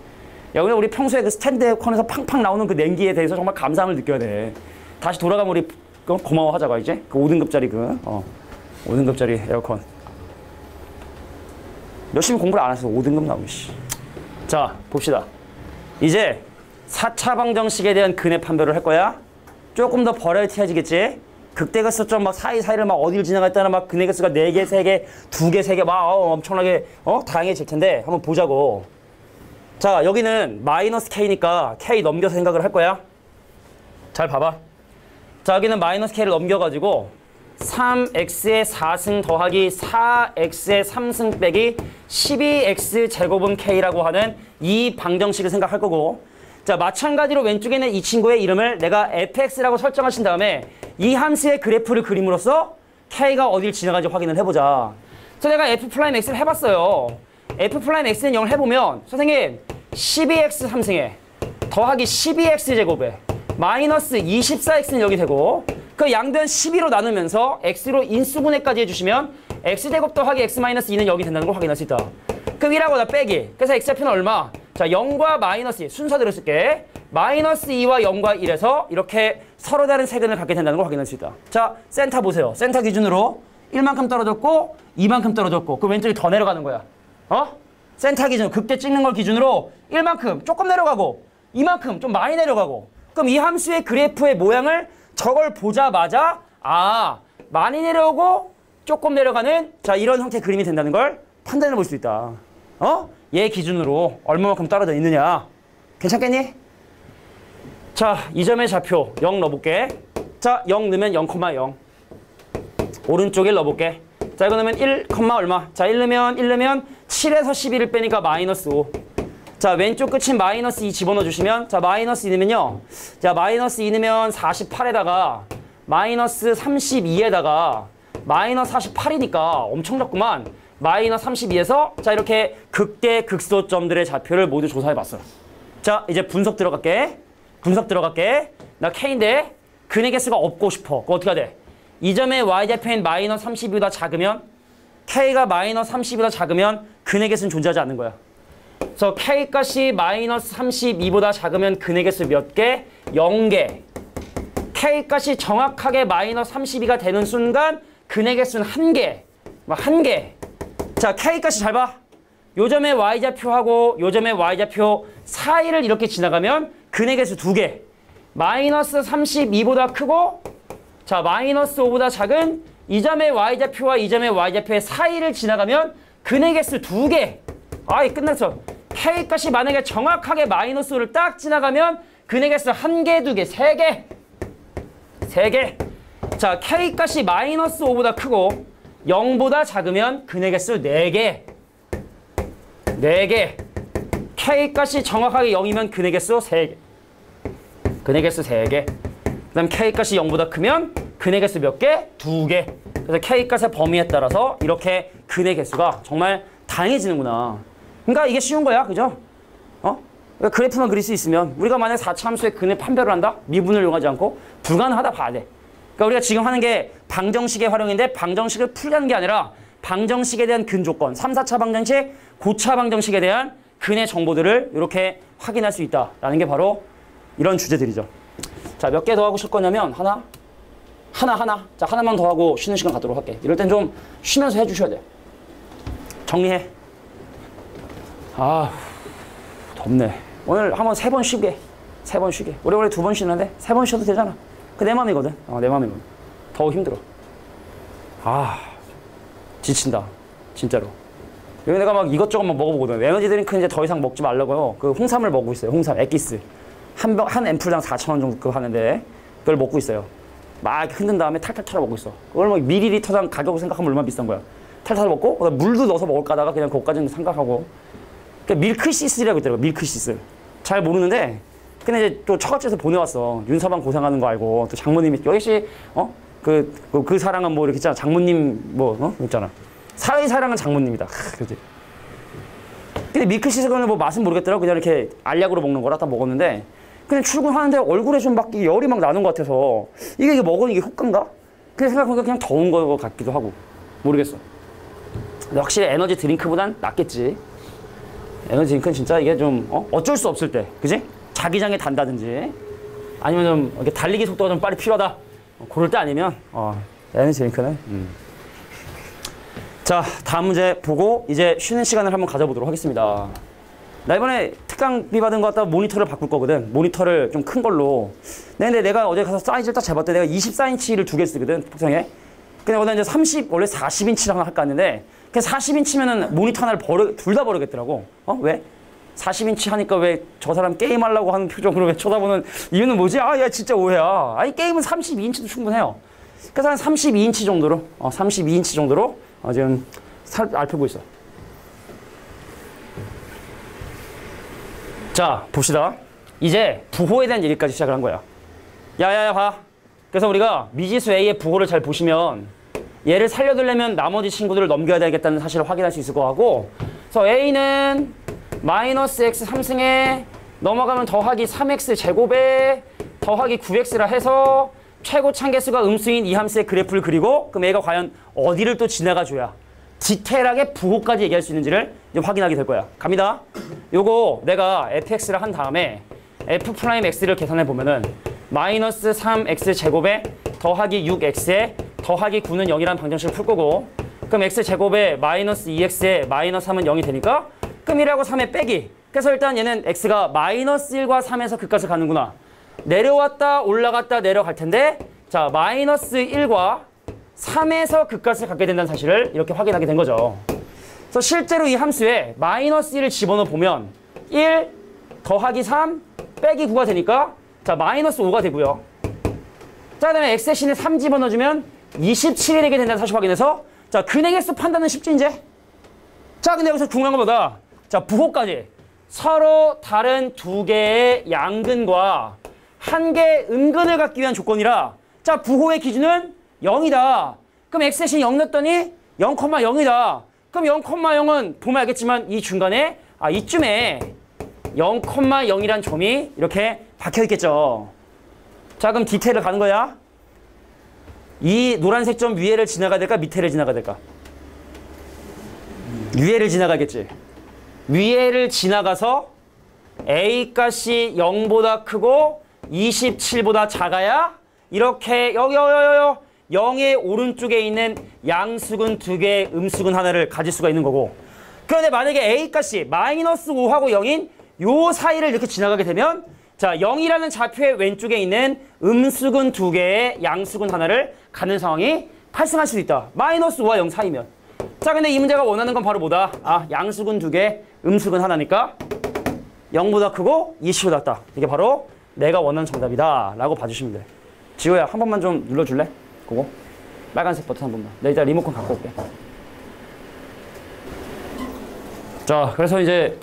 야, 우리 평소에 그 스탠드 에어컨에서 팡팡 나오는 그 냉기에 대해서 정말 감사함을 느껴야 돼. 다시 돌아가면 우리 고마워하자고 이제 그 5등급짜리 5등급짜리 에어컨. 열심히 공부를 안 해서 5등급 나오기 씨. 자, 봅시다. 이제 4차 방정식에 대한 근해 판별을 할 거야. 조금 더 버라이티해지겠지. 극대가스점 막 사이사이를 막 어디를 지나갔다나 막 근해가스가 4개, 3개, 2개, 3개 막 엄청나게 다양해질 텐데 한번 보자고. 자, 여기는 마이너스 K니까 K 넘겨서 생각을 할 거야. 잘 봐봐. 자, 여기는 마이너스 K를 넘겨가지고 3x의 4승 더하기 4x의 3승 빼기 12x 제곱은 K라고 하는 이 방정식을 생각할 거고, 자, 마찬가지로 왼쪽에 있는 이 친구의 이름을 내가 fx라고 설정하신 다음에 이 함수의 그래프를 그림으로써 K가 어딜 지나가는지 확인을 해보자. 그래서 내가 f'x를 해봤어요. f'x는 0을 해보면 선생님 12x 3승에 더하기 12x 제곱에 마이너스 24x는 여기 되고 그 양변 12로 나누면서 x로 인수분해까지 해주시면 x제곱 더하기 x 마이너스 2는 여기 된다는 걸 확인할 수 있다. 그 위라고 나 빼기. 그래서 x좌표는 얼마? 자, 0과 마이너스 2 순서대로 쓸게. 마이너스 2와 0과 1에서 이렇게 서로 다른 세근을 갖게 된다는 걸 확인할 수 있다. 자, 센터 보세요. 센터 기준으로 1만큼 떨어졌고 2만큼 떨어졌고 그 왼쪽이 더 내려가는 거야. 센터 기준, 극대 찍는 걸 기준으로 1만큼 조금 내려가고 2만큼 좀 많이 내려가고 그럼 이 함수의 그래프의 모양을 저걸 보자마자 많이 내려오고 조금 내려가는 자 이런 형태의 그림이 된다는 걸 판단해 볼 수 있다. 얘 기준으로 얼마만큼 떨어져 있느냐. 괜찮겠니? 자, 이 점의 좌표 0 넣어볼게. 자, 0 넣으면 0,0 오른쪽에 넣어볼게. 자, 이거 넣으면 1, 얼마? 자, 1 넣으면 7에서 12를 빼니까 마이너스 5. 자, 왼쪽 끝인 마이너스 2 집어넣어 주시면 자, 마이너스 2 넣으면요. 자, 마이너스 2 넣으면 48에다가 마이너스 32에다가 마이너스 48이니까 엄청 작구만. 마이너스 32에서 자, 이렇게 극대 극소점들의 좌표를 모두 조사해 봤어. 자, 이제 분석 들어갈게. 나 K인데 근의 개수가 없고 싶어. 그거 어떻게 해야 돼? 이 점의 y좌표인 마이너스 32보다 작으면 K가 마이너스 32보다 작으면 근의 개수는 존재하지 않는 거야. 그래서 K값이 마이너스 32보다 작으면 근의 개수 몇 개? 0개. K값이 정확하게 마이너스 32가 되는 순간 근의 개수는 1개. 막 1개. 자, K값이 잘 봐. 요 점의 y좌표하고 요 점의 y좌표 사이를 이렇게 지나가면 근의 개수 2개. 마이너스 32보다 크고 자, 마이너스 5보다 작은 이 점의 y좌표와 이 점의 y좌표의 사이를 지나가면 근의 개수 2개. 끝났어. K값이 만약에 정확하게 마이너스 5를 딱 지나가면 근의 개수 1개, 2개, 3개. 3개. 자, K값이 마이너스 5보다 크고 0보다 작으면 근의 개수 4개. 4개. K값이 정확하게 0이면 근의 개수 3개. 근의 개수 3개. 그 다음 K값이 0보다 크면 근의 개수 몇 개? 2개. 그래서 K값의 범위에 따라서 이렇게 근의 개수가 정말 다양해지는구나. 그러니까 이게 쉬운 거야. 그죠? 그러니까 그래프만 그릴 수 있으면 우리가 만약 4차 함수의 근의 판별을 한다? 미분을 이용하지 않고 불가능하다 봐야 돼. 그러니까 우리가 지금 하는 게 방정식의 활용인데 방정식을 풀려는 게 아니라 방정식에 대한 근 조건, 3, 4차 방정식, 고차 방정식에 대한 근의 정보들을 이렇게 확인할 수 있다라는 게 바로 이런 주제들이죠. 자, 몇 개 더 하고 쉴 거냐면 하나. 자, 하나만 더 하고 쉬는 시간 갖도록 할게. 이럴 땐 좀 쉬면서 해주셔야 돼. 정리해. 덥네. 오늘 한번 3번 쉬게. 3번 쉬게. 우리 원래 2번 쉬는데 3번 쉬어도 되잖아. 그 내 맘이거든. 내 맘이거든. 더 힘들어. 지친다. 진짜로. 여기 내가 막 이것저것 막 먹어보거든. 에너지 드링크 이제 더 이상 먹지 말라고요. 그 홍삼을 먹고 있어요. 홍삼, 엑기스. 한 앰플당 4,000원 정도 그거 하는데 그걸 먹고 있어요. 막 흔든 다음에 탈탈 털어 먹고 있어. 그걸 막 밀리리터당 가격을 생각하면 얼마나 비싼 거야. 탈탈 먹고 물도 넣어서 먹을까 하다가 그냥 그것까지는 생각하고. 그러니까 밀크시스라고 있더라고. 밀크시스. 잘 모르는데 근데 이제 또 처갓집에서 보내왔어. 윤서방 고생하는 거 알고 또 장모님이 역시 그 사랑은 뭐 이렇게 있잖아. 장모님 있잖아. 사의 사랑은 장모님이다. 그지. 근데 밀크시스는 뭐 맛은 모르겠더라고. 그냥 이렇게 알약으로 먹는 거라 다 먹었는데 그냥 출근하는데 얼굴에 좀 막 열이 막 나는 것 같아서 이게 먹으면 이게 효과인가? 그냥 생각해보니까 그냥 더운 거 같기도 하고 모르겠어. 근데 확실히 에너지 드링크보단 낫겠지. 에너지 드링크는 진짜 이게 좀 어쩔 수 없을 때, 그지? 자기장에 단다든지 아니면 좀 이렇게 달리기 속도가 좀 빨리 필요하다. 그럴 때 아니면 에너지 드링크는. 자, 다음 문제 보고 이제 쉬는 시간을 한번 가져보도록 하겠습니다. 나 이번에 특강비 받은 거 갖다 모니터를 바꿀 거거든. 모니터를 좀 큰 걸로. 근데 내가 어제 가서 사이즈를 딱 재봤더니 내가 24인치를 2개 쓰거든, 폭성에. 근데 원래 이제 원래 40인치를 하나 할까 했는데 그 40인치면은 모니터 하나를 둘 다 버리겠더라고. 왜? 40인치 하니까 왜 저 사람 게임하려고 하는 표정으로 왜 쳐다보는 이유는 뭐지? 야, 진짜 오해야. 아니, 게임은 32인치도 충분해요. 그래서 한 32인치 정도로, 32인치 정도로 지금 알펴보고 있어. 자, 봅시다. 이제 부호에 대한 얘기까지 시작을 한 거야. 야, 봐. 그래서 우리가 미지수 A의 부호를 잘 보시면 얘를 살려두려면 나머지 친구들을 넘겨야 되겠다는 사실을 확인할 수 있을 것 같고, 그래서 A는 마이너스 x 3승에 넘어가면 더하기 3x 제곱에 더하기 9x라 해서 최고 참개수가 음수인 이 함수의 그래프를 그리고 그럼 A가 과연 어디를 또 지나가줘야 디테일하게 부호까지 얘기할 수 있는지를 이제 확인하게 될 거야. 갑니다. 요거 내가 fx를 한 다음에 f'x를 계산해 보면은 마이너스 3x 제곱에 더하기 6x에 더하기 9는 0이라는 방정식을 풀 거고, 그럼 x 제곱에 마이너스 2x에 마이너스 3은 0이 되니까 그럼 1하고 3의 빼기. 그래서 일단 얘는 x가 마이너스 1과 3에서 극값을 가는구나. 내려왔다 올라갔다 내려갈 텐데, 자, 마이너스 1과 3에서 극값을 갖게 된다는 사실을 이렇게 확인하게 된 거죠. 그래서 실제로 이 함수에 마이너스 1을 집어넣어 보면 1 더하기 3 빼기 9가 되니까 자, 마이너스 5가 되고요. 자, 그다음에 x 대신에 3 집어넣어주면 27이 되게 된다는 사실 확인해서 자, 근의 수 판단은 쉽지 이제. 자, 근데 여기서 중요한 것보다 자, 부호까지 서로 다른 두 개의 양근과 한 개의 음근을 갖기 위한 조건이라 자, 부호의 기준은 0이다. 그럼 x 대신 0 넣었더니 0,0이다. 그럼 0,0은 보면 알겠지만 이 중간에 이쯤에 0,0이란 점이 이렇게 박혀 있겠죠. 자, 그럼 디테일을 가는 거야. 이 노란색 점 위에를 지나가야 될까? 밑에를 지나가야 될까? 위에를 지나가겠지. 위에를 지나가서 A 값이 0보다 크고 27보다 작아야 이렇게 여기 0의 오른쪽에 있는 양수근 2개의 음수근 하나를 가질 수가 있는 거고, 그런데 만약에 A 값이 마이너스 5하고 0인 요 사이를 이렇게 지나가게 되면 자, 0이라는 좌표의 왼쪽에 있는 음수근 2개의 양수근 하나를 가는 상황이 발생할 수도 있다. 마이너스 5와 0 사이면. 자, 근데 이 문제가 원하는 건 바로 뭐다? 양수근 2개, 음수근 하나니까 0보다 크고 20보다 작다. 이게 바로 내가 원하는 정답이다 라고 봐주시면 돼. 지호야, 한 번만 좀 눌러줄래? 그거 빨간색 버튼 한 번만. 내가 이따 리모컨 갖고 올게. 자, 그래서 이제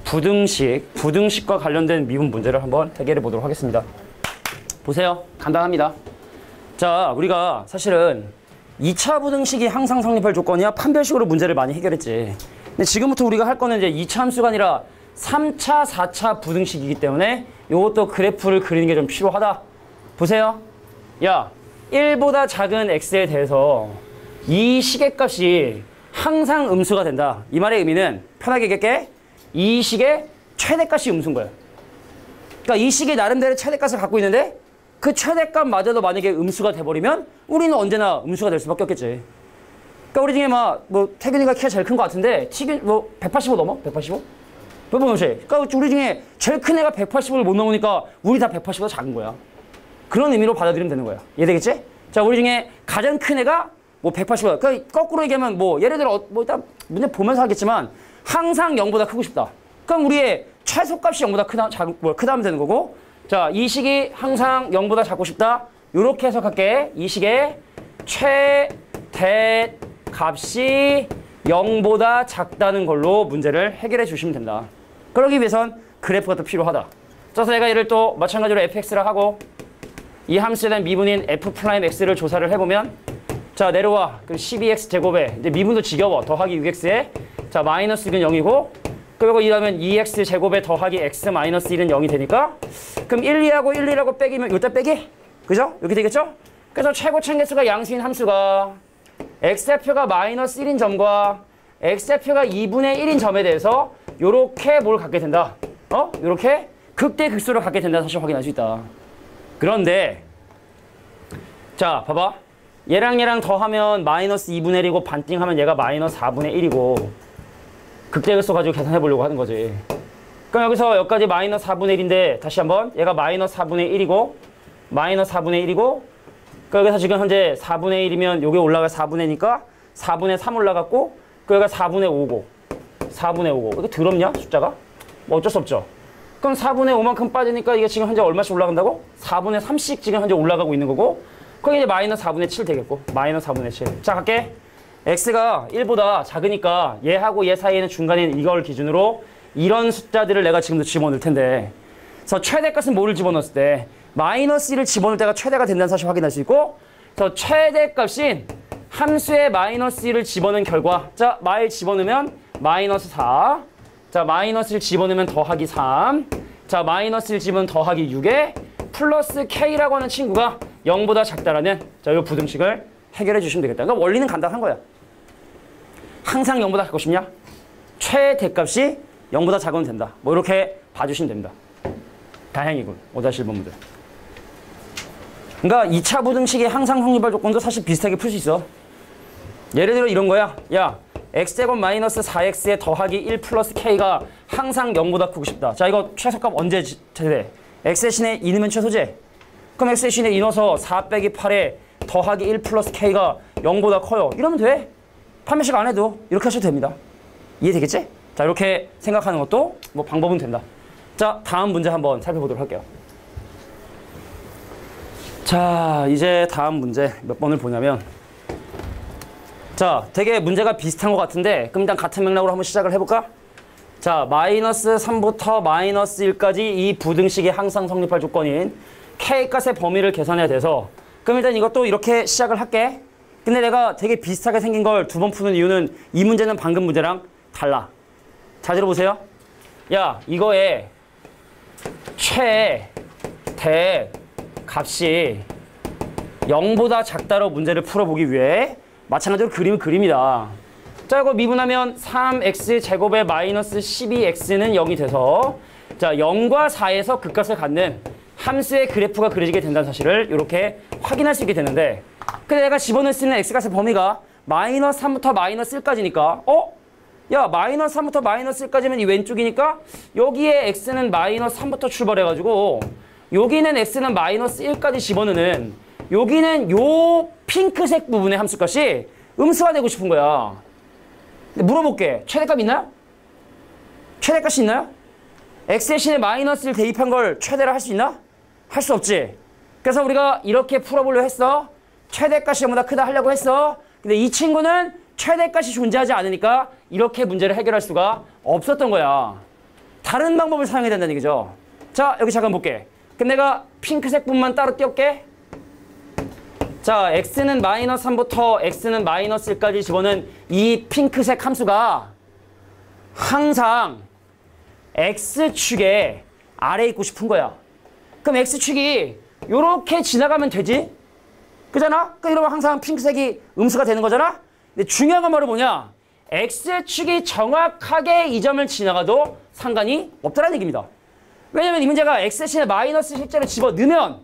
부등식과 관련된 미분 문제를 한번 해결해 보도록 하겠습니다. 보세요. 간단합니다. 자, 우리가 사실은 2차 부등식이 항상 성립할 조건이야 판별식으로 문제를 많이 해결했지. 근데 지금부터 우리가 할 거는 이제 2차 함수가 아니라 3차, 4차 부등식이기 때문에 이것도 그래프를 그리는 게 좀 필요하다. 보세요. 야, 1보다 작은 x에 대해서 이 시계값이 항상 음수가 된다. 이 말의 의미는 편하게 얘기할게. 이 식의 최대값이 음수인 거예요. 그러니까 이 식이 나름대로 최대값을 갖고 있는데 그 최대값마저도 만약에 음수가 돼버리면 우리는 언제나 음수가 될 수밖에 없겠지. 그러니까 우리 중에 태균이가 키가 제일 큰 것 같은데 185 넘어? 185? 몇 번 오세요? 그러니까 우리 중에 제일 큰 애가 185를 못 넘으니까 우리 다 180보다 작은 거야. 그런 의미로 받아들이면 되는 거야. 이해되겠지? 자, 우리 중에 가장 큰 애가 180보다. 그러니까 거꾸로 얘기하면 예를 들어 일단 문제 보면서 하겠지만 항상 0보다 크고 싶다. 그럼 우리의 최소값이 0보다 크다면 되는 거고, 자, 이 식이 항상 0보다 작고 싶다. 요렇게 해석할게. 이 식의 최대값이 0보다 작다는 걸로 문제를 해결해 주시면 된다. 그러기 위해선 그래프가 또 필요하다. 그래서 내가 얘를 또 마찬가지로 fx를 하고 이 함수에 대한 미분인 f'x를 조사를 해보면 자, 내려와. 그럼 12x 제곱에 이제 미분도 지겨워. 더하기 6x에 자, 마이너스 6은 0이고 그리고 이러면 2x 제곱에 더하기 x 마이너스 1은 0이 되니까 그럼 1, 2하고 1, 2하고 빼기면 이때 빼기? 그죠? 이렇게 되겠죠? 그래서 최고차 개수가 양수인 함수가 x좌표가 마이너스 1인 점과 x좌표가 2분의 1인 점에 대해서 요렇게 뭘 갖게 된다. 요렇게 극대 극소를 갖게 된다 사실 확인할 수 있다. 그런데 자 봐봐. 얘랑 더하면 마이너스 2분의 1이고 반띵하면 얘가 마이너스 4분의 1이고 극대 극소 가지고 계산해 보려고 하는 거지. 그럼 여기서 여기까지 마이너스 4분의 1인데 다시 한번 얘가 마이너스 4분의 1이고 마이너스 4분의 1이고 그 여기서 지금 현재 4분의 1이면 요게 올라가 4분의 1이니까 4분의 3 올라갔고 그 여기가 4분의 5고 4분의 5고 이게 더럽냐 숫자가? 뭐 어쩔 수 없죠. 그럼 4분의 5만큼 빠지니까 이게 지금 현재 얼마씩 올라간다고? 4분의 3씩 지금 현재 올라가고 있는 거고 거기 이제 마이너스 4분의 7 되겠고 마이너스 4분의 7. 자 갈게. x가 1보다 작으니까 얘하고 얘 사이에는 중간인 이걸 기준으로 이런 숫자들을 내가 지금도 집어넣을 텐데 그래서 최대값은 뭐를 집어넣었을 때 마이너스 1을 집어넣을 때가 최대가 된다는 사실 확인할 수 있고 그래서 최대값인 함수의 마이너스 1을 집어넣은 결과 자 마일 집어넣으면 마이너스 4 자 마이너스 1 집어넣으면 더하기 3 자 마이너스 1 집어넣으면 더하기 6에 플러스 k라고 하는 친구가 0보다 작다라는 자 이 부등식을 해결해 주시면 되겠다. 그러니까 원리는 간단한 거야. 항상 0보다 작고 싶냐? 최대값이 0보다 작으면 된다. 뭐 이렇게 봐주시면 됩니다. 다행이군. 5-1번 문제. 그러니까 2차 부등식의 항상 성립할 조건도 사실 비슷하게 풀 수 있어. 예를 들어 이런 거야. 야, x제곱 마이너스 4x에 더하기 1 플러스 k가 항상 0보다 크고 싶다. 자, 이거 최소값 언제 돼? x 대신에 2 넣으면 최소지? 그럼 x 대신에 2 넣어서 4 빼기 8에 더하기 1 플러스 k가 0보다 커요. 이러면 돼. 판매식 안 해도 이렇게 하셔도 됩니다. 이해되겠지? 자, 이렇게 생각하는 것도 뭐 방법은 된다. 자, 다음 문제 한번 살펴보도록 할게요. 자, 이제 다음 문제 몇 번을 보냐면 자, 되게 문제가 비슷한 것 같은데 그럼 일단 같은 맥락으로 한번 시작을 해볼까? 자, 마이너스 3부터 마이너스 1까지 이 부등식의 항상 성립할 조건인 k값의 범위를 계산해야 돼서 그럼 일단 이것도 이렇게 시작을 할게. 근데 내가 되게 비슷하게 생긴 걸 두 번 푸는 이유는 이 문제는 방금 문제랑 달라. 잘 들어보세요. 야, 이거에 최대 값이 0보다 작다로 문제를 풀어보기 위해 마찬가지로 그림을 그립니다. 자, 이거 미분하면 3x 제곱에 마이너스 12x는 0이 돼서 자 0과 4에서 극값을 갖는 함수의 그래프가 그려지게 된다는 사실을 이렇게 확인할 수 있게 되는데 근데 내가 집어넣을 수 있는 x값의 범위가 마이너스 3부터 마이너스 1까지니까 야 마이너스 3부터 마이너스 1까지면 이 왼쪽이니까 여기에 x는 마이너스 3부터 출발해가지고 여기는 x는 마이너스 1까지 집어넣는 여기는 요 핑크색 부분의 함수값이 음수가 되고 싶은 거야. 근데 물어볼게. 최대값 있나요? 최대값이 있나요? x 대신에 마이너스를 대입한 걸 최대로 할 수 있나? 할 수 없지. 그래서 우리가 이렇게 풀어보려 했어. 최대값이 0보다 크다 하려고 했어. 근데 이 친구는 최대값이 존재하지 않으니까 이렇게 문제를 해결할 수가 없었던 거야. 다른 방법을 사용해야 된다는 얘기죠. 자, 여기 잠깐 볼게. 그럼 내가 핑크색 부분만 따로 띄울게. 자, x는 마이너스 3부터 x는 마이너스 1까지 집어넣은 이 핑크색 함수가 항상 x축의 아래에 있고 싶은 거야. 그럼 x축이 요렇게 지나가면 되지? 그잖아? 그러니까 이러면 항상 핑크색이 음수가 되는 거잖아? 근데 중요한 건 바로 뭐냐? x축이 정확하게 이 점을 지나가도 상관이 없다는 얘기입니다. 왜냐면 이 문제가 x 대신에 마이너스 실제로 집어넣으면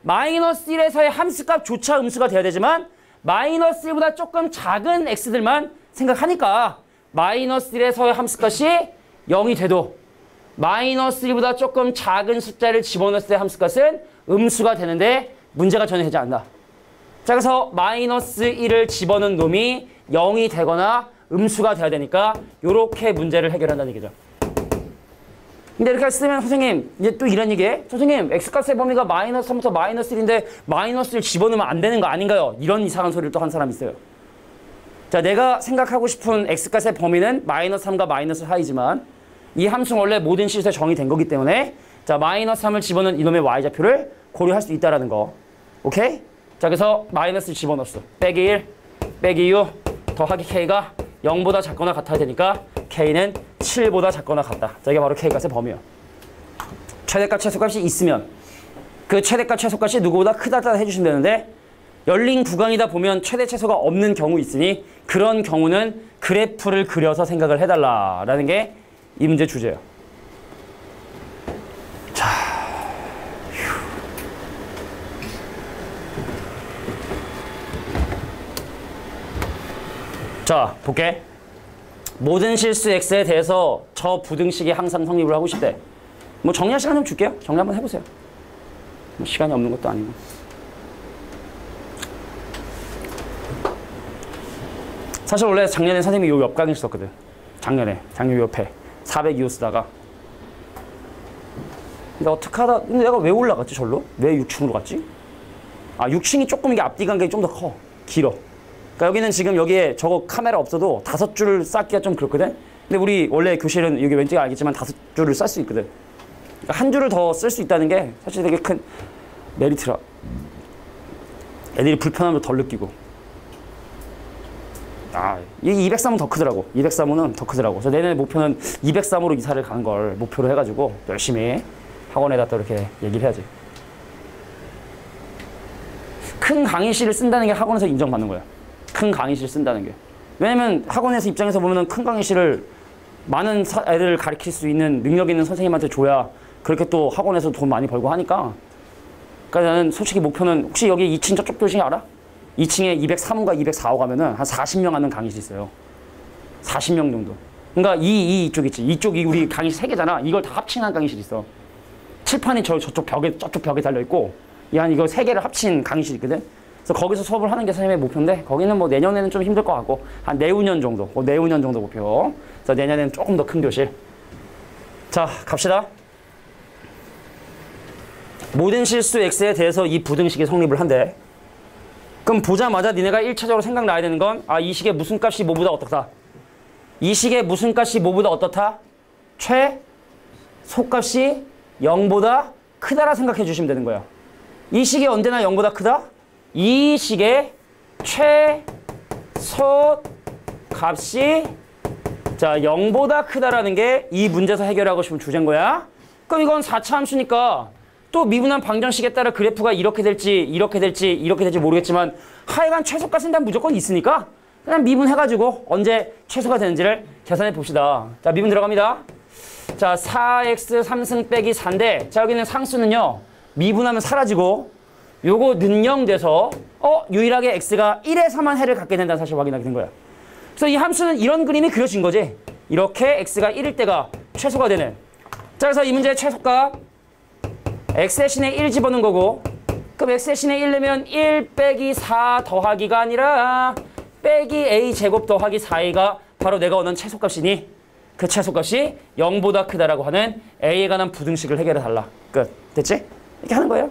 마이너스 1에서의 함수값조차 음수가 돼야 되지만 마이너스 1보다 조금 작은 x들만 생각하니까 마이너스 1에서의 함수값이 0이 돼도 마이너스 1보다 조금 작은 숫자를 집어넣었을 때 함수값은 음수가 되는데 문제가 전혀 되지 않는다. 자, 그래서 마이너스 1을 집어넣은 놈이 0이 되거나 음수가 돼야 되니까 이렇게 문제를 해결한다는 얘기죠. 근데 이렇게 쓰면 선생님 이제 또 이런 얘기해. 선생님 x값의 범위가 마이너스 3부터 마이너스 1인데 마이너스를 집어넣으면 안 되는 거 아닌가요? 이런 이상한 소리를 또 한 사람이 있어요. 자, 내가 생각하고 싶은 x값의 범위는 마이너스 3과 마이너스 사이지만 이 함수는 원래 모든 실수에 정의된 거기 때문에 자 마이너스 3을 집어넣은 이놈의 y좌표를 고려할 수 있다라는 거. 오케이? 자, 그래서 마이너스를 집어넣었어. 빼기 1, 빼기 6, 더하기 k가 0보다 작거나 같아야 되니까 k는 7보다 작거나 같다. 자, 이게 바로 K값의 범위예요. 최대값, 최소값이 있으면 그 최대값, 최소값이 누구보다 크다 해주시면 되는데 열린 구간이다 보면 최대, 최소가 없는 경우 있으니 그런 경우는 그래프를 그려서 생각을 해달라라는 게 이 문제 주제예요. 자, 볼게. 모든 실수 x에 대해서 저 부등식이 항상 성립을 하고 싶대. 뭐 정리할 시간 좀 줄게요. 정리 한번 해보세요. 뭐 시간이 없는 것도 아니고. 사실 원래 작년에 선생님이 요 옆 강의 썼거든. 작년 옆에 402호 쓰다가. 근데 어떡하다, 근데 내가 왜 올라갔지 절로? 왜 6층으로 갔지? 아, 6층이 조금 이게 앞뒤 간격이 좀 더 커. 길어. 그러니까 여기는 지금 여기에 저거 카메라 없어도 5줄을 쌓기가 좀 그렇거든? 근데 우리 원래 교실은 여기 왼쪽에 알겠지만 5줄을 쌀 수 있거든. 그러니까 한 줄을 더 쓸 수 있다는 게 사실 되게 큰 메리트라. 애들이 불편함을 덜 느끼고. 아, 이 203은 더 크더라고. 203호는 더 크더라고. 그래서 내년에 목표는 203호로 이사를 가는 걸 목표로 해가지고 열심히 학원에다 또 이렇게 얘기를 해야지. 큰 강의실을 쓴다는 게 학원에서 인정받는 거야. 큰 강의실 쓴다는 게. 왜냐면 학원에서 입장에서 보면은 큰 강의실을 많은 애들을 가르칠 수 있는 능력 있는 선생님한테 줘야 그렇게 또 학원에서 돈 많이 벌고 하니까. 그러니까 나는 솔직히 목표는 혹시 여기 2층 저쪽 교실 알아? 2층에 203호가 204호 가면은 한 40명 하는 강의실 있어요. 40명 정도. 그러니까 이쪽 있지. 이쪽이 우리 강의실 3개잖아. 이걸 다 합친 한 강의실 있어. 칠판이 저쪽 벽에 달려있고 이 한 이거 3개를 합친 강의실 있거든. 그래서 거기서 수업을 하는 게 선생님의 목표인데 거기는 뭐 내년에는 좀 힘들 것 같고 한 내후년 정도, 내후년 정도 목표. 그래서 내년에는 조금 더 큰 교실. 자, 갑시다. 모든 실수 x에 대해서 이 부등식이 성립을 한대. 그럼 보자마자 니네가 1차적으로 생각나야 되는 건 아, 이 식의 무슨 값이 뭐보다 어떻다. 이 식의 무슨 값이 뭐보다 어떻다? 최소값이 0보다 크다라 생각해 주시면 되는 거야. 이 식이 언제나 0보다 크다? 이 식의 최소값이 자 0보다 크다라는 게 이 문제에서 해결하고 싶은 주제인 거야. 그럼 이건 4차 함수니까 또 미분한 방정식에 따라 그래프가 이렇게 될지 모르겠지만 하여간 최소값은 다 무조건 있으니까 그냥 미분해가지고 언제 최소가 되는지를 계산해 봅시다. 자, 미분 들어갑니다. 자, 4x 3승 빼기 4인데 자, 여기는 상수는요. 미분하면 사라지고 요거 능령돼서 유일하게 x가 1에서만 해를 갖게 된다는 사실을 확인하게 된 거야. 그래서 이 함수는 이런 그림이 그려진 거지. 이렇게 x가 1일 때가 최소가 되는. 자, 그래서 이 문제의 최소값 x 대신에 1 집어넣은 거고 그럼 x 대신에 1 내면 1 빼기 4 더하기가 아니라 빼기 a 제곱 더하기 4a가 바로 내가 원하는 최소값이니 그 최소값이 0보다 크다라고 하는 a에 관한 부등식을 해결해 달라. 끝. 됐지? 이렇게 하는 거예요.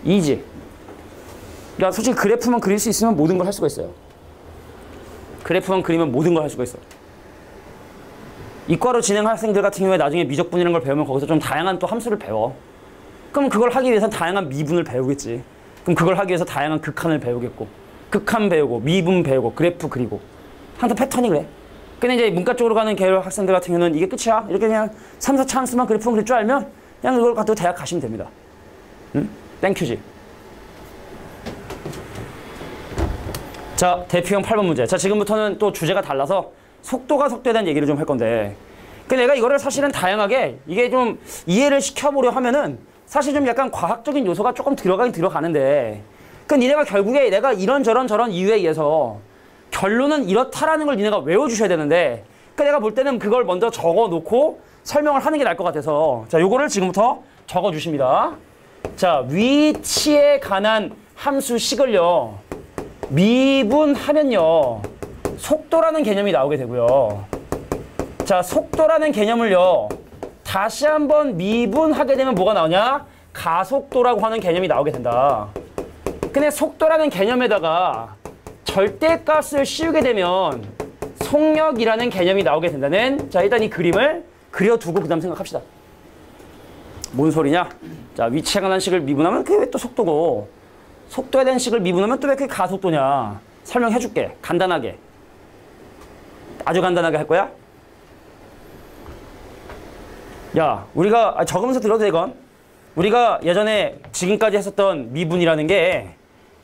이지. 그러니까 솔직히 그래프만 그릴 수 있으면 모든 걸 할 수가 있어요. 그래프만 그리면 모든 걸 할 수가 있어. 이과로 진행한 학생들 같은 경우에 나중에 미적분이라는 걸 배우면 거기서 좀 다양한 또 함수를 배워. 그럼 그걸 하기 위해서는 다양한 미분을 배우겠지. 그럼 그걸 하기 위해서 다양한 극한을 배우겠고 극한 배우고 미분 배우고 그래프 그리고 항상 패턴이 그래. 근데 이제 문과 쪽으로 가는 계열 학생들 같은 경우는 이게 끝이야. 이렇게 그냥 3, 4차 함수만 그래프만 그릴 줄 알면 그냥 이걸 가지고 대학 가시면 됩니다. 응? 땡큐지. 자, 대표형 8번 문제. 자, 지금부터는 또 주제가 달라서 속도에 대한 얘기를 좀 할 건데 근데 내가 이거를 사실은 다양하게 이게 좀 이해를 시켜보려 하면은 사실 좀 약간 과학적인 요소가 조금 들어가긴 들어가는데 그 니네가 결국에 내가 이런저런 저런 이유에 의해서 결론은 이렇다라는 걸 니네가 외워주셔야 되는데 그 내가 볼 때는 그걸 먼저 적어놓고 설명을 하는 게 나을 것 같아서 자, 요거를 지금부터 적어주십니다. 자, 위치에 관한 함수식을요 미분하면요 속도라는 개념이 나오게 되고요. 자, 속도라는 개념을요 다시 한번 미분하게 되면 뭐가 나오냐? 가속도라고 하는 개념이 나오게 된다. 근데 속도라는 개념에다가 절대값을 씌우게 되면 속력이라는 개념이 나오게 된다는 자, 일단 이 그림을 그려두고 그 다음 생각합시다. 뭔 소리냐? 자, 위치에 관한 식을 미분하면 그게 왜 또 속도고 속도에 대한 식을 미분하면 또 왜 그게 가속도냐? 설명해 줄게. 간단하게. 아주 간단하게 할 거야. 야, 우리가 적으면서 들어도 되건? 우리가 예전에 지금까지 했었던 미분이라는 게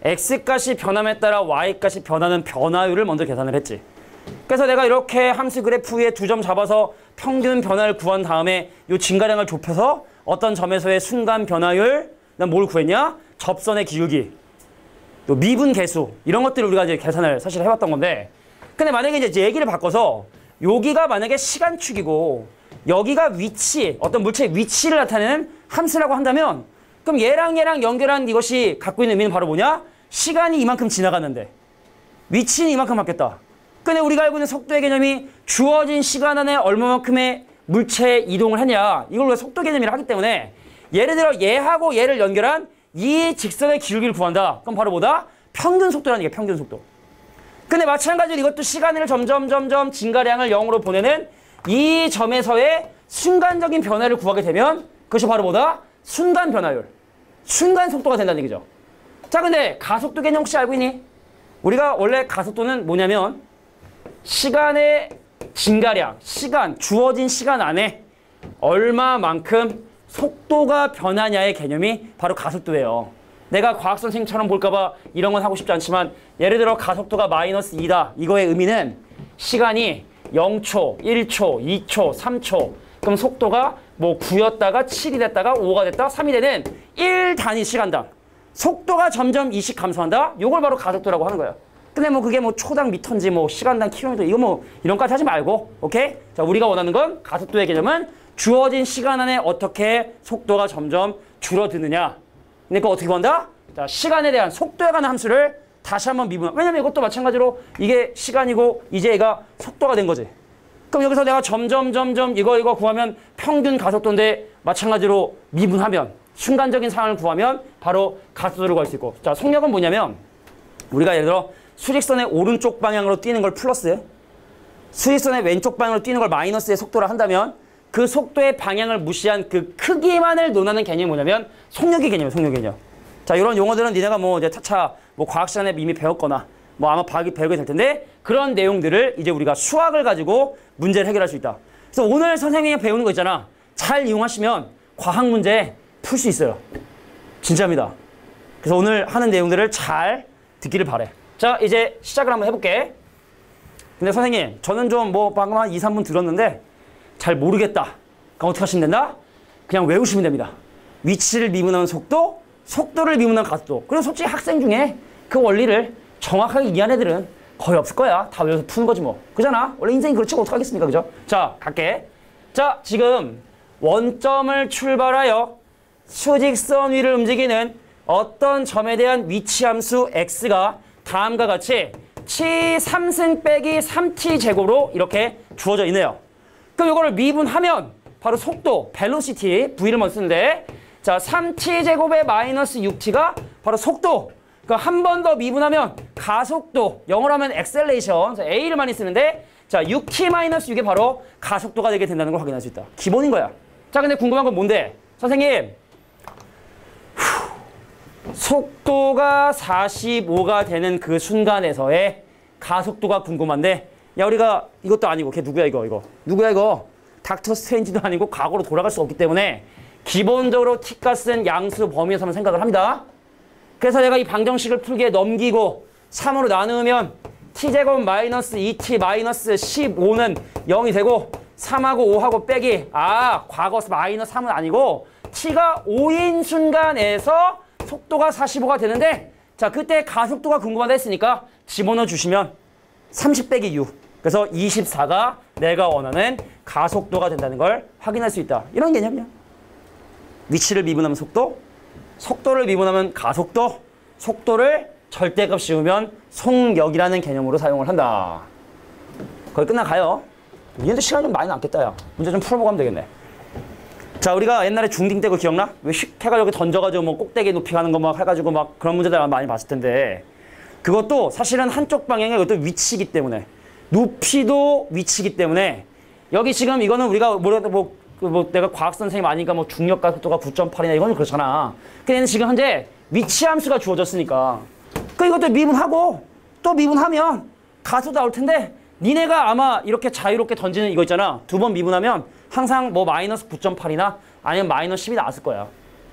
x값이 변함에 따라 y값이 변하는 변화율을 먼저 계산을 했지. 그래서 내가 이렇게 함수 그래프 위에 2점 잡아서 평균 변화를 구한 다음에 이 증가량을 좁혀서 어떤 점에서의 순간 변화율, 난 뭘 구했냐? 접선의 기울기, 또 미분 계수, 이런 것들을 우리가 이제 계산을 사실 해왔던 건데, 근데 만약에 이제 얘기를 바꿔서 여기가 만약에 시간축이고 여기가 위치, 어떤 물체의 위치를 나타내는 함수라고 한다면, 그럼 얘랑 연결한 이것이 갖고 있는 의미는 바로 뭐냐? 시간이 이만큼 지나갔는데 위치는 이만큼 바뀌었다. 근데 우리가 알고 있는 속도의 개념이 주어진 시간 안에 얼마만큼의 물체의 이동을 하냐, 이걸 우리가 속도 개념이라 하기 때문에, 예를 들어 얘하고 얘를 연결한 이 직선의 기울기를 구한다. 그럼 바로 뭐다? 평균 속도라는 게 평균 속도. 근데 마찬가지로 이것도 시간을 점점 증가량을 0으로 보내는 이 점에서의 순간적인 변화를 구하게 되면 그것이 바로 뭐다? 순간 변화율, 순간 속도가 된다는 얘기죠. 자, 근데 가속도 개념 혹시 알고 있니? 우리가 원래 가속도는 뭐냐면 시간의 증가량, 시간, 주어진 시간 안에 얼마만큼 속도가 변하냐의 개념이 바로 가속도예요. 내가 과학선생님처럼 볼까봐 이런 건 하고 싶지 않지만, 예를 들어 가속도가 마이너스 2다. 이거의 의미는 시간이 0초, 1초, 2초, 3초. 그럼 속도가 뭐 9였다가 7이 됐다가 5가 됐다가 3이 되는 1단위 시간당 속도가 점점 2씩 감소한다. 요걸 바로 가속도라고 하는 거예요. 근데 뭐 그게 뭐 초당 미터인지 뭐 시간당 킬로미터, 이거 뭐 이런까지 하지 말고, 오케이? 자, 우리가 원하는 건 가속도의 개념은 주어진 시간 안에 어떻게 속도가 점점 줄어드느냐. 근데 그거 어떻게 구한다? 자, 시간에 대한 속도에 관한 함수를 다시 한번 미분. 왜냐면 이것도 마찬가지로 이게 시간이고 이제 얘가 속도가 된 거지. 그럼 여기서 내가 점점 이거 구하면 평균 가속도인데, 마찬가지로 미분하면 순간적인 상황을 구하면 바로 가속도를 구할 수 있고. 자, 속력은 뭐냐면 우리가 예를 들어 수직선의 오른쪽 방향으로 뛰는 걸 플러스, 수직선의 왼쪽 방향으로 뛰는 걸 마이너스의 속도라 한다면 그 속도의 방향을 무시한 그 크기만을 논하는 개념이 뭐냐면 속력의 개념이에요. 속력의 개념. 자, 이런 용어들은 니네가 뭐 이제 차차 뭐 과학 시간에 이미 배웠거나 뭐 아마 배우게 될 텐데, 그런 내용들을 이제 우리가 수학을 가지고 문제를 해결할 수 있다. 그래서 오늘 선생님이 배우는 거 있잖아. 잘 이용하시면 과학 문제 풀 수 있어요. 진짜입니다. 그래서 오늘 하는 내용들을 잘 듣기를 바래. 자, 이제 시작을 한번 해볼게. 근데 선생님, 저는 좀 뭐 방금 한 2, 3분 들었는데 잘 모르겠다. 그럼 어떻게 하시면 된다? 그냥 외우시면 됩니다. 위치를 미분하는 속도, 속도를 미분하는 가속도. 그리고 솔직히 학생 중에 그 원리를 정확하게 이해한 애들은 거의 없을 거야. 다 외워서 푸는 거지 뭐. 그잖아? 원래 인생이 그렇지 어떻게 하겠습니까? 그죠? 자, 갈게. 자, 지금 원점을 출발하여 수직선 위를 움직이는 어떤 점에 대한 위치 함수 x가 다음과 같이 치 3승 빼기 3t 제곱으로 이렇게 주어져 있네요. 그럼 이거를 미분하면 바로 속도, velocity, v를 먼저 쓰는데, 자, 3t 제곱에 마이너스 6t가 바로 속도. 그러니까 한 번 더 미분하면 가속도, 영어로 하면 acceleration, a를 많이 쓰는데, 자, 6t 마이너스 6이 바로 가속도가 되게 된다는 걸 확인할 수 있다. 기본인 거야. 자, 근데 궁금한 건 뭔데? 선생님, 속도가 45가 되는 그 순간에서의 가속도가 궁금한데, 야, 우리가 이것도 아니고, 걔 누구야 이거 누구야 이거? 닥터 스트레인지도 아니고 과거로 돌아갈 수 없기 때문에 기본적으로 t값은 양수 범위에서만 생각을 합니다. 그래서 내가 이 방정식을 풀기에 넘기고 3으로 나누면 t제곱 마이너스 2t 마이너스 15는 0이 되고, 3하고 5하고 빼기, 과거 마이너스 3은 아니고 t가 5인 순간에서 속도가 45가 되는데, 자, 그때 가속도가 궁금하다 했으니까 집어넣어 주시면 30 빼기 6. 그래서 24가 내가 원하는 가속도가 된다는 걸 확인할 수 있다. 이런 개념이야. 위치를 미분하면 속도, 속도를 미분하면 가속도, 속도를 절대값 씌우면 속력이라는 개념으로 사용을 한다. 거의 끝나가요. 얘도 시간이 좀 많이 남겠다, 야. 문제 좀 풀어보고 하면 되겠네. 자, 우리가 옛날에 중딩 때 그거 기억나? 왜 휙 해가지고 던져가지고 뭐 꼭대기 높이 가는 거 막 해가지고 막 그런 문제들 많이 봤을 텐데, 그것도 사실은 한쪽 방향의 그것도 위치이기 때문에, 높이도 위치이기 때문에, 여기 지금 이거는 우리가 뭐 내가 과학 선생님 아니니까 뭐 중력 가속도가 9.8이나 이건 그렇잖아. 근데 지금 현재 위치 함수가 주어졌으니까 그 이것도 미분하고 또 미분하면 가속도 나올 텐데, 니네가 아마 이렇게 자유롭게 던지는 이거 있잖아. 2번 미분하면 항상 뭐 마이너스 9.8이나 아니면 마이너스 10이 나왔을 거야.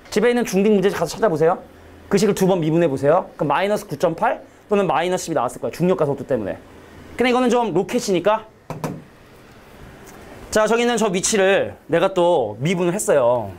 집에 있는 중딩 문제 가서 찾아보세요. 그 식을 2번 미분해 보세요. 그럼 마이너스 9.8 또는 마이너스 10이 나왔을 거야. 중력과 속도 때문에. 근데 이거는 좀 로켓이니까. 자, 저기 있는 저 위치를 내가 또 미분을 했어요.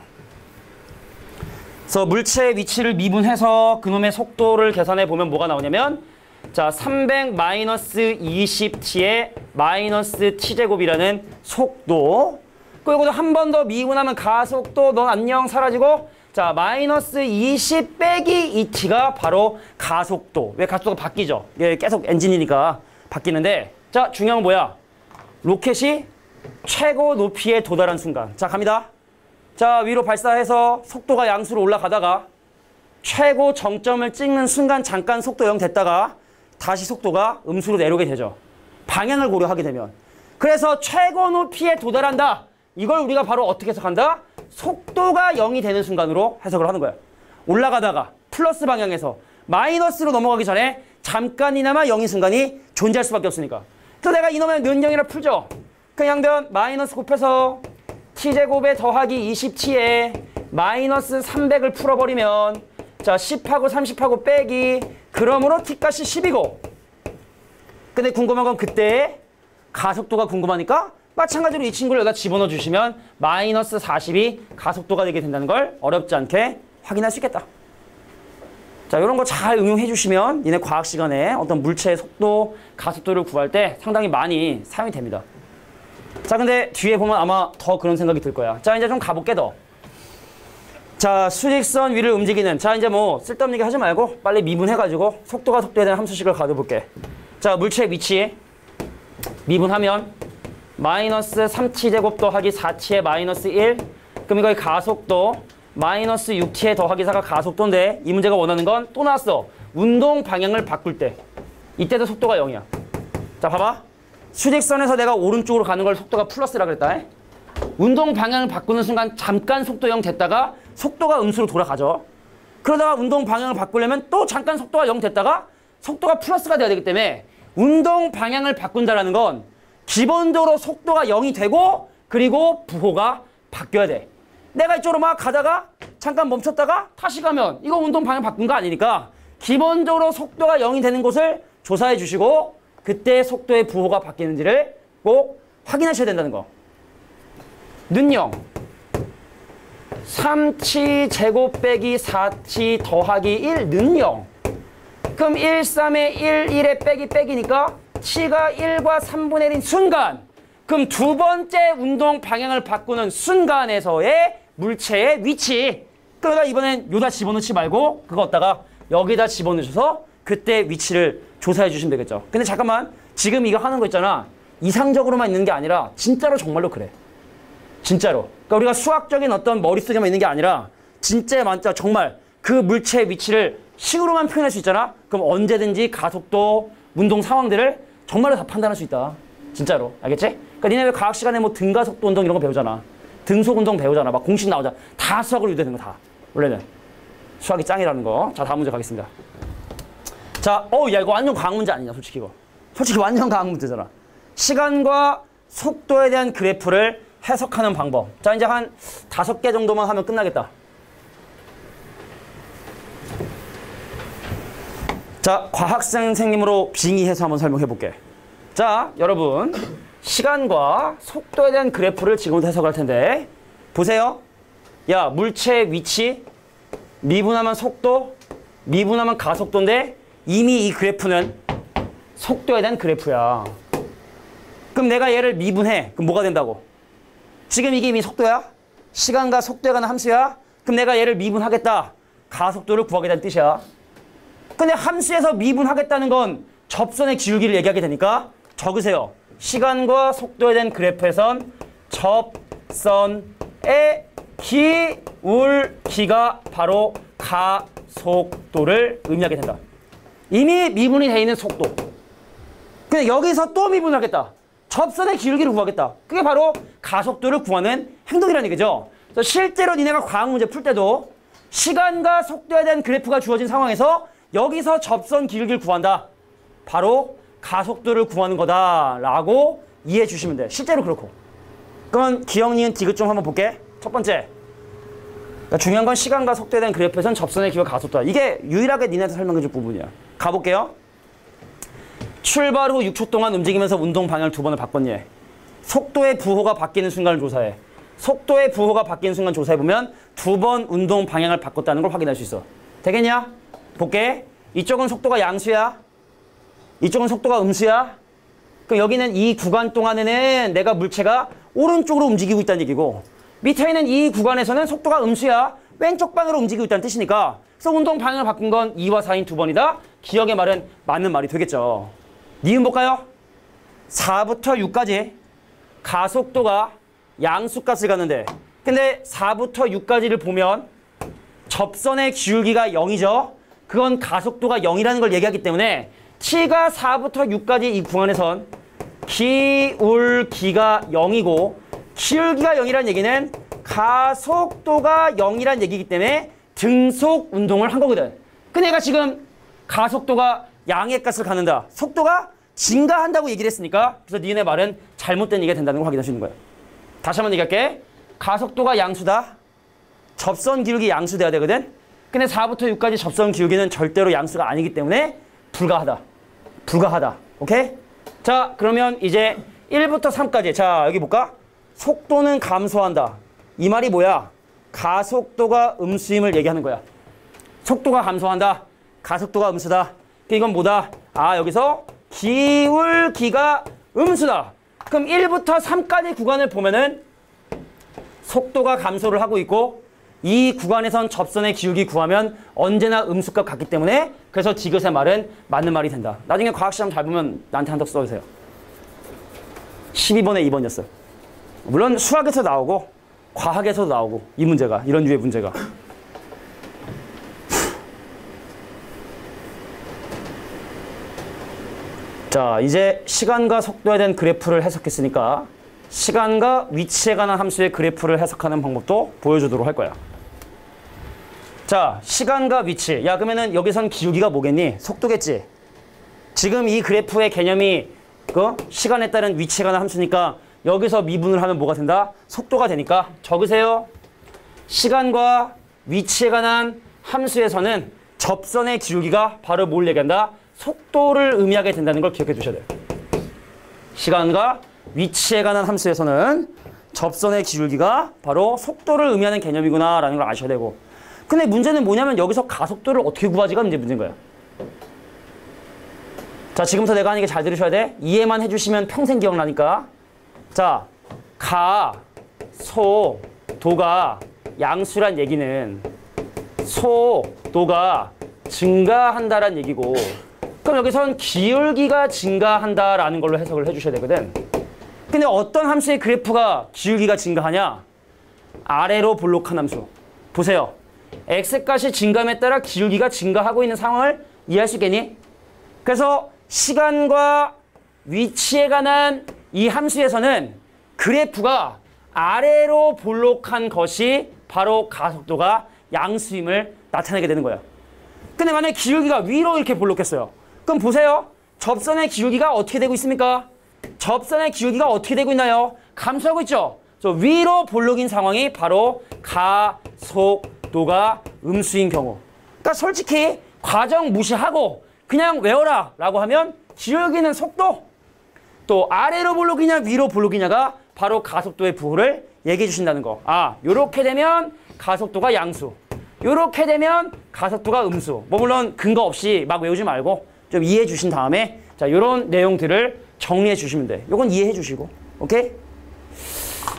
그래서 물체의 위치를 미분해서 그놈의 속도를 계산해 보면 뭐가 나오냐면, 자, 300 마이너스 20t의 마이너스 t제곱이라는 속도. 그리고 한 번 더 미분하면 가속도 넌 안녕 사라지고, 자, 마이너스 20 빼기 2t가 바로 가속도. 왜 가속도가 바뀌죠? 이게 계속 엔진이니까 바뀌는데, 자, 중요한 건 뭐야? 로켓이 최고 높이에 도달한 순간. 자, 갑니다. 자, 위로 발사해서 속도가 양수로 올라가다가 최고 정점을 찍는 순간 잠깐 속도 0 됐다가 다시 속도가 음수로 내려오게 되죠. 방향을 고려하게 되면. 그래서 최고 높이에 도달한다. 이걸 우리가 바로 어떻게 해석한다? 속도가 0이 되는 순간으로 해석을 하는 거야. 올라가다가 플러스 방향에서 마이너스로 넘어가기 전에 잠깐이나마 0인 순간이 존재할 수밖에 없으니까. 그래서 내가 이놈의 면적이라 풀죠. 그냥 면 마이너스 곱해서 t제곱에 더하기 20t에 마이너스 300을 풀어버리면, 자, 10하고 30하고 빼기, 그러므로 t값이 10이고. 근데 궁금한 건 그때의 가속도가 궁금하니까 마찬가지로 이 친구를 여기다 집어넣어 주시면 마이너스 40이 가속도가 되게 된다는 걸 어렵지 않게 확인할 수 있겠다. 자, 이런 거 잘 응용해 주시면 니네 과학 시간에 어떤 물체의 속도, 가속도를 구할 때 상당히 많이 사용이 됩니다. 자, 근데 뒤에 보면 아마 더 그런 생각이 들 거야. 자, 이제 좀 가볼게 더. 자, 수직선 위를 움직이는, 자, 이제 뭐 쓸데없는 얘기 하지 말고 빨리 미분해가지고 속도가 속도에 대한 함수식을 가져볼게. 자, 물체의 위치 미분하면 마이너스 3t제곱 더하기 4t의 마이너스 1. 그럼 이거의 가속도 마이너스 6t의 더하기 4가 가속도인데, 이 문제가 원하는 건 또 나왔어. 운동 방향을 바꿀 때. 이때도 속도가 0이야. 자, 봐봐. 수직선에서 내가 오른쪽으로 가는 걸 속도가 플러스라 그랬다. 운동 방향을 바꾸는 순간 잠깐 속도 0 됐다가 속도가 음수로 돌아가죠. 그러다가 운동 방향을 바꾸려면 또 잠깐 속도가 0 됐다가 속도가 플러스가 돼야 되기 때문에 운동 방향을 바꾼다라는 건 기본적으로 속도가 0이 되고 그리고 부호가 바뀌어야 돼. 내가 이쪽으로 막 가다가 잠깐 멈췄다가 다시 가면 이거 운동 방향 바꾼 거 아니니까 기본적으로 속도가 0이 되는 곳을 조사해 주시고 그때 속도의 부호가 바뀌는지를 꼭 확인하셔야 된다는 거. 는 0. 3t 제곱 빼기 4t 더하기 1는 0. 그럼 1, 3에 1, 1에 빼기 빼기니까 t가 1과 3분의 1인 순간, 그럼 두 번째 운동 방향을 바꾸는 순간에서의 물체의 위치. 그러니까 이번엔 여기다 집어넣지 말고 그거 갖다가 여기다 집어넣으셔서 그때 위치를 조사해 주시면 되겠죠. 근데 잠깐만, 지금 이거 하는 거 있잖아. 이상적으로만 있는 게 아니라 진짜로 정말로 그래. 진짜로. 그러니까 우리가 수학적인 어떤 머릿속에만 있는 게 아니라 진짜 만짜 정말 그 물체의 위치를 식으로만 표현할 수 있잖아. 그럼 언제든지 가속도, 운동 상황들을 정말로 다 판단할 수 있다. 진짜로. 알겠지? 그러니까 니네 왜 과학 시간에 뭐 등가속도 운동 이런 거 배우잖아. 등속 운동 배우잖아. 막 공식 나오잖아. 다 수학으로 유도되는 거 다. 원래는. 수학이 짱이라는 거. 자, 다음 문제 가겠습니다. 자, 야, 이거 완전 과학 문제 아니냐, 솔직히 이거. 솔직히 완전 과학 문제잖아. 시간과 속도에 대한 그래프를 해석하는 방법. 자, 이제 한 5개 정도만 하면 끝나겠다. 자, 과학생 선생님으로 빙의해서 한번 설명해 볼게. 자, 여러분. 시간과 속도에 대한 그래프를 지금부터 해석할 텐데. 보세요. 야, 물체의 위치, 미분하면 속도, 미분하면 가속도인데 이미 이 그래프는 속도에 대한 그래프야. 그럼 내가 얘를 미분해. 그럼 뭐가 된다고? 지금 이게 이미 속도야? 시간과 속도에 관한 함수야? 그럼 내가 얘를 미분하겠다. 가속도를 구하겠다는 뜻이야. 근데 함수에서 미분하겠다는 건 접선의 기울기를 얘기하게 되니까 적으세요. 시간과 속도에 대한 그래프에선 접선의 기울기가 바로 가속도를 의미하게 된다. 이미 미분이 되어 있는 속도. 근데 여기서 또 미분을 하겠다. 접선의 기울기를 구하겠다. 그게 바로 가속도를 구하는 행동이라는 얘기죠. 그래서 실제로 니네가 과학 문제 풀 때도 시간과 속도에 대한 그래프가 주어진 상황에서 여기서 접선 기울기를 구한다. 바로 가속도를 구하는 거다라고 이해해 주시면 돼. 실제로 그렇고. 그러면 기억, 니은, 디귿 좀 한번 볼게. 첫 번째. 그러니까 중요한 건 시간과 속도에 대한 그래프에선 접선의 기울기 가속도다. 이게 유일하게 니네한테 설명해줄 부분이야. 가볼게요. 출발 후 6초 동안 움직이면서 운동 방향을 2번을 바꿨니? 속도의 부호가 바뀌는 순간을 조사해. 속도의 부호가 바뀌는 순간 조사해보면 2번 운동 방향을 바꿨다는 걸 확인할 수 있어. 되겠냐? 볼게. 이쪽은 속도가 양수야. 이쪽은 속도가 음수야. 그럼 여기는 이 구간 동안에는 내가 물체가 오른쪽으로 움직이고 있다는 얘기고, 밑에 있는 이 구간에서는 속도가 음수야. 왼쪽 방향으로 움직이고 있다는 뜻이니까, 그래서 운동 방향을 바꾼 건 2와 4인 2번이다. 기억의 말은 맞는 말이 되겠죠. 니은 볼까요? 4부터 6까지 가속도가 양수값을 갖는데, 근데 4부터 6까지를 보면 접선의 기울기가 0이죠. 그건 가속도가 0이라는 걸 얘기하기 때문에 t가 4부터 6까지 이 구간에선 기울기가 0이고, 기울기가 0이라는 얘기는 가속도가 0이라는 얘기이기 때문에 등속 운동을 한 거거든. 근데 얘가 지금 가속도가 양의 값을 갖는다. 속도가 증가한다고 얘기를 했으니까, 그래서 니네 말은 잘못된 얘기가 된다는 걸 확인할 수 있는 거야. 다시 한번 얘기할게. 가속도가 양수다. 접선 기울기 양수돼야 되거든. 근데 4부터 6까지 접선 기울기는 절대로 양수가 아니기 때문에 불가하다. 불가하다. 오케이? 자, 그러면 이제 1부터 3까지. 자, 여기 볼까? 속도는 감소한다. 이 말이 뭐야? 가속도가 음수임을 얘기하는 거야. 속도가 감소한다. 가속도가 음수다. 이건 뭐다? 아, 여기서 기울기가 음수다. 그럼 1부터 3까지 구간을 보면은 속도가 감소를 하고 있고, 이 구간에선 접선의 기울기 구하면 언제나 음수값 같기 때문에, 그래서 디귿의 말은 맞는 말이 된다. 나중에 과학시험 잘 보면 나한테 한턱 써주세요. 12번에 2번이었어요. 물론 수학에서 나오고 과학에서도 나오고, 이 문제가, 이런 류의 문제가. 자, 이제 시간과 속도에 대한 그래프를 해석했으니까 시간과 위치에 관한 함수의 그래프를 해석하는 방법도 보여주도록 할 거야. 자, 시간과 위치. 야, 그러면은 여기선 기울기가 뭐겠니? 속도겠지? 지금 이 그래프의 개념이 시간에 따른 위치에 관한 함수니까 여기서 미분을 하면 뭐가 된다? 속도가 되니까 적으세요. 시간과 위치에 관한 함수에서는 접선의 기울기가 바로 뭘 얘기한다? 속도를 의미하게 된다는 걸 기억해 두셔야 돼요. 시간과 위치에 관한 함수에서는 접선의 기울기가 바로 속도를 의미하는 개념이구나 라는 걸 아셔야 되고, 근데 문제는 뭐냐면 여기서 가속도를 어떻게 구하지가 이제 문제인 거예요. 자, 지금부터 내가 하는 게 잘 들으셔야 돼. 이해만 해주시면 평생 기억나니까. 자, 가속도가 양수란 얘기는 속도가 증가한다란 얘기고, 그럼 여기선 기울기가 증가한다라는 걸로 해석을 해주셔야 되거든. 근데 어떤 함수의 그래프가 기울기가 증가하냐? 아래로 볼록한 함수. 보세요. x값이 증가함에 따라 기울기가 증가하고 있는 상황을 이해할 수 있겠니? 그래서 시간과 위치에 관한 이 함수에서는 그래프가 아래로 볼록한 것이 바로 가속도가 양수임을 나타내게 되는 거예요. 근데 만약에 기울기가 위로 이렇게 볼록했어요. 그럼 보세요. 접선의 기울기가 어떻게 되고 있습니까? 접선의 기울기가 어떻게 되고 있나요? 감소하고 있죠? 위로 볼록인 상황이 바로 가속도가 음수인 경우. 그러니까 솔직히 과정 무시하고 그냥 외워라 라고 하면 기울기는 속도, 또 아래로 볼록이냐 위로 볼록이냐가 바로 가속도의 부호를 얘기해 주신다는 거. 아, 요렇게 되면 가속도가 양수, 요렇게 되면 가속도가 음수. 뭐 물론 근거 없이 막 외우지 말고 좀 이해해 주신 다음에 자, 요런 내용들을 정리해 주시면 돼. 요건 이해해 주시고. 오케이?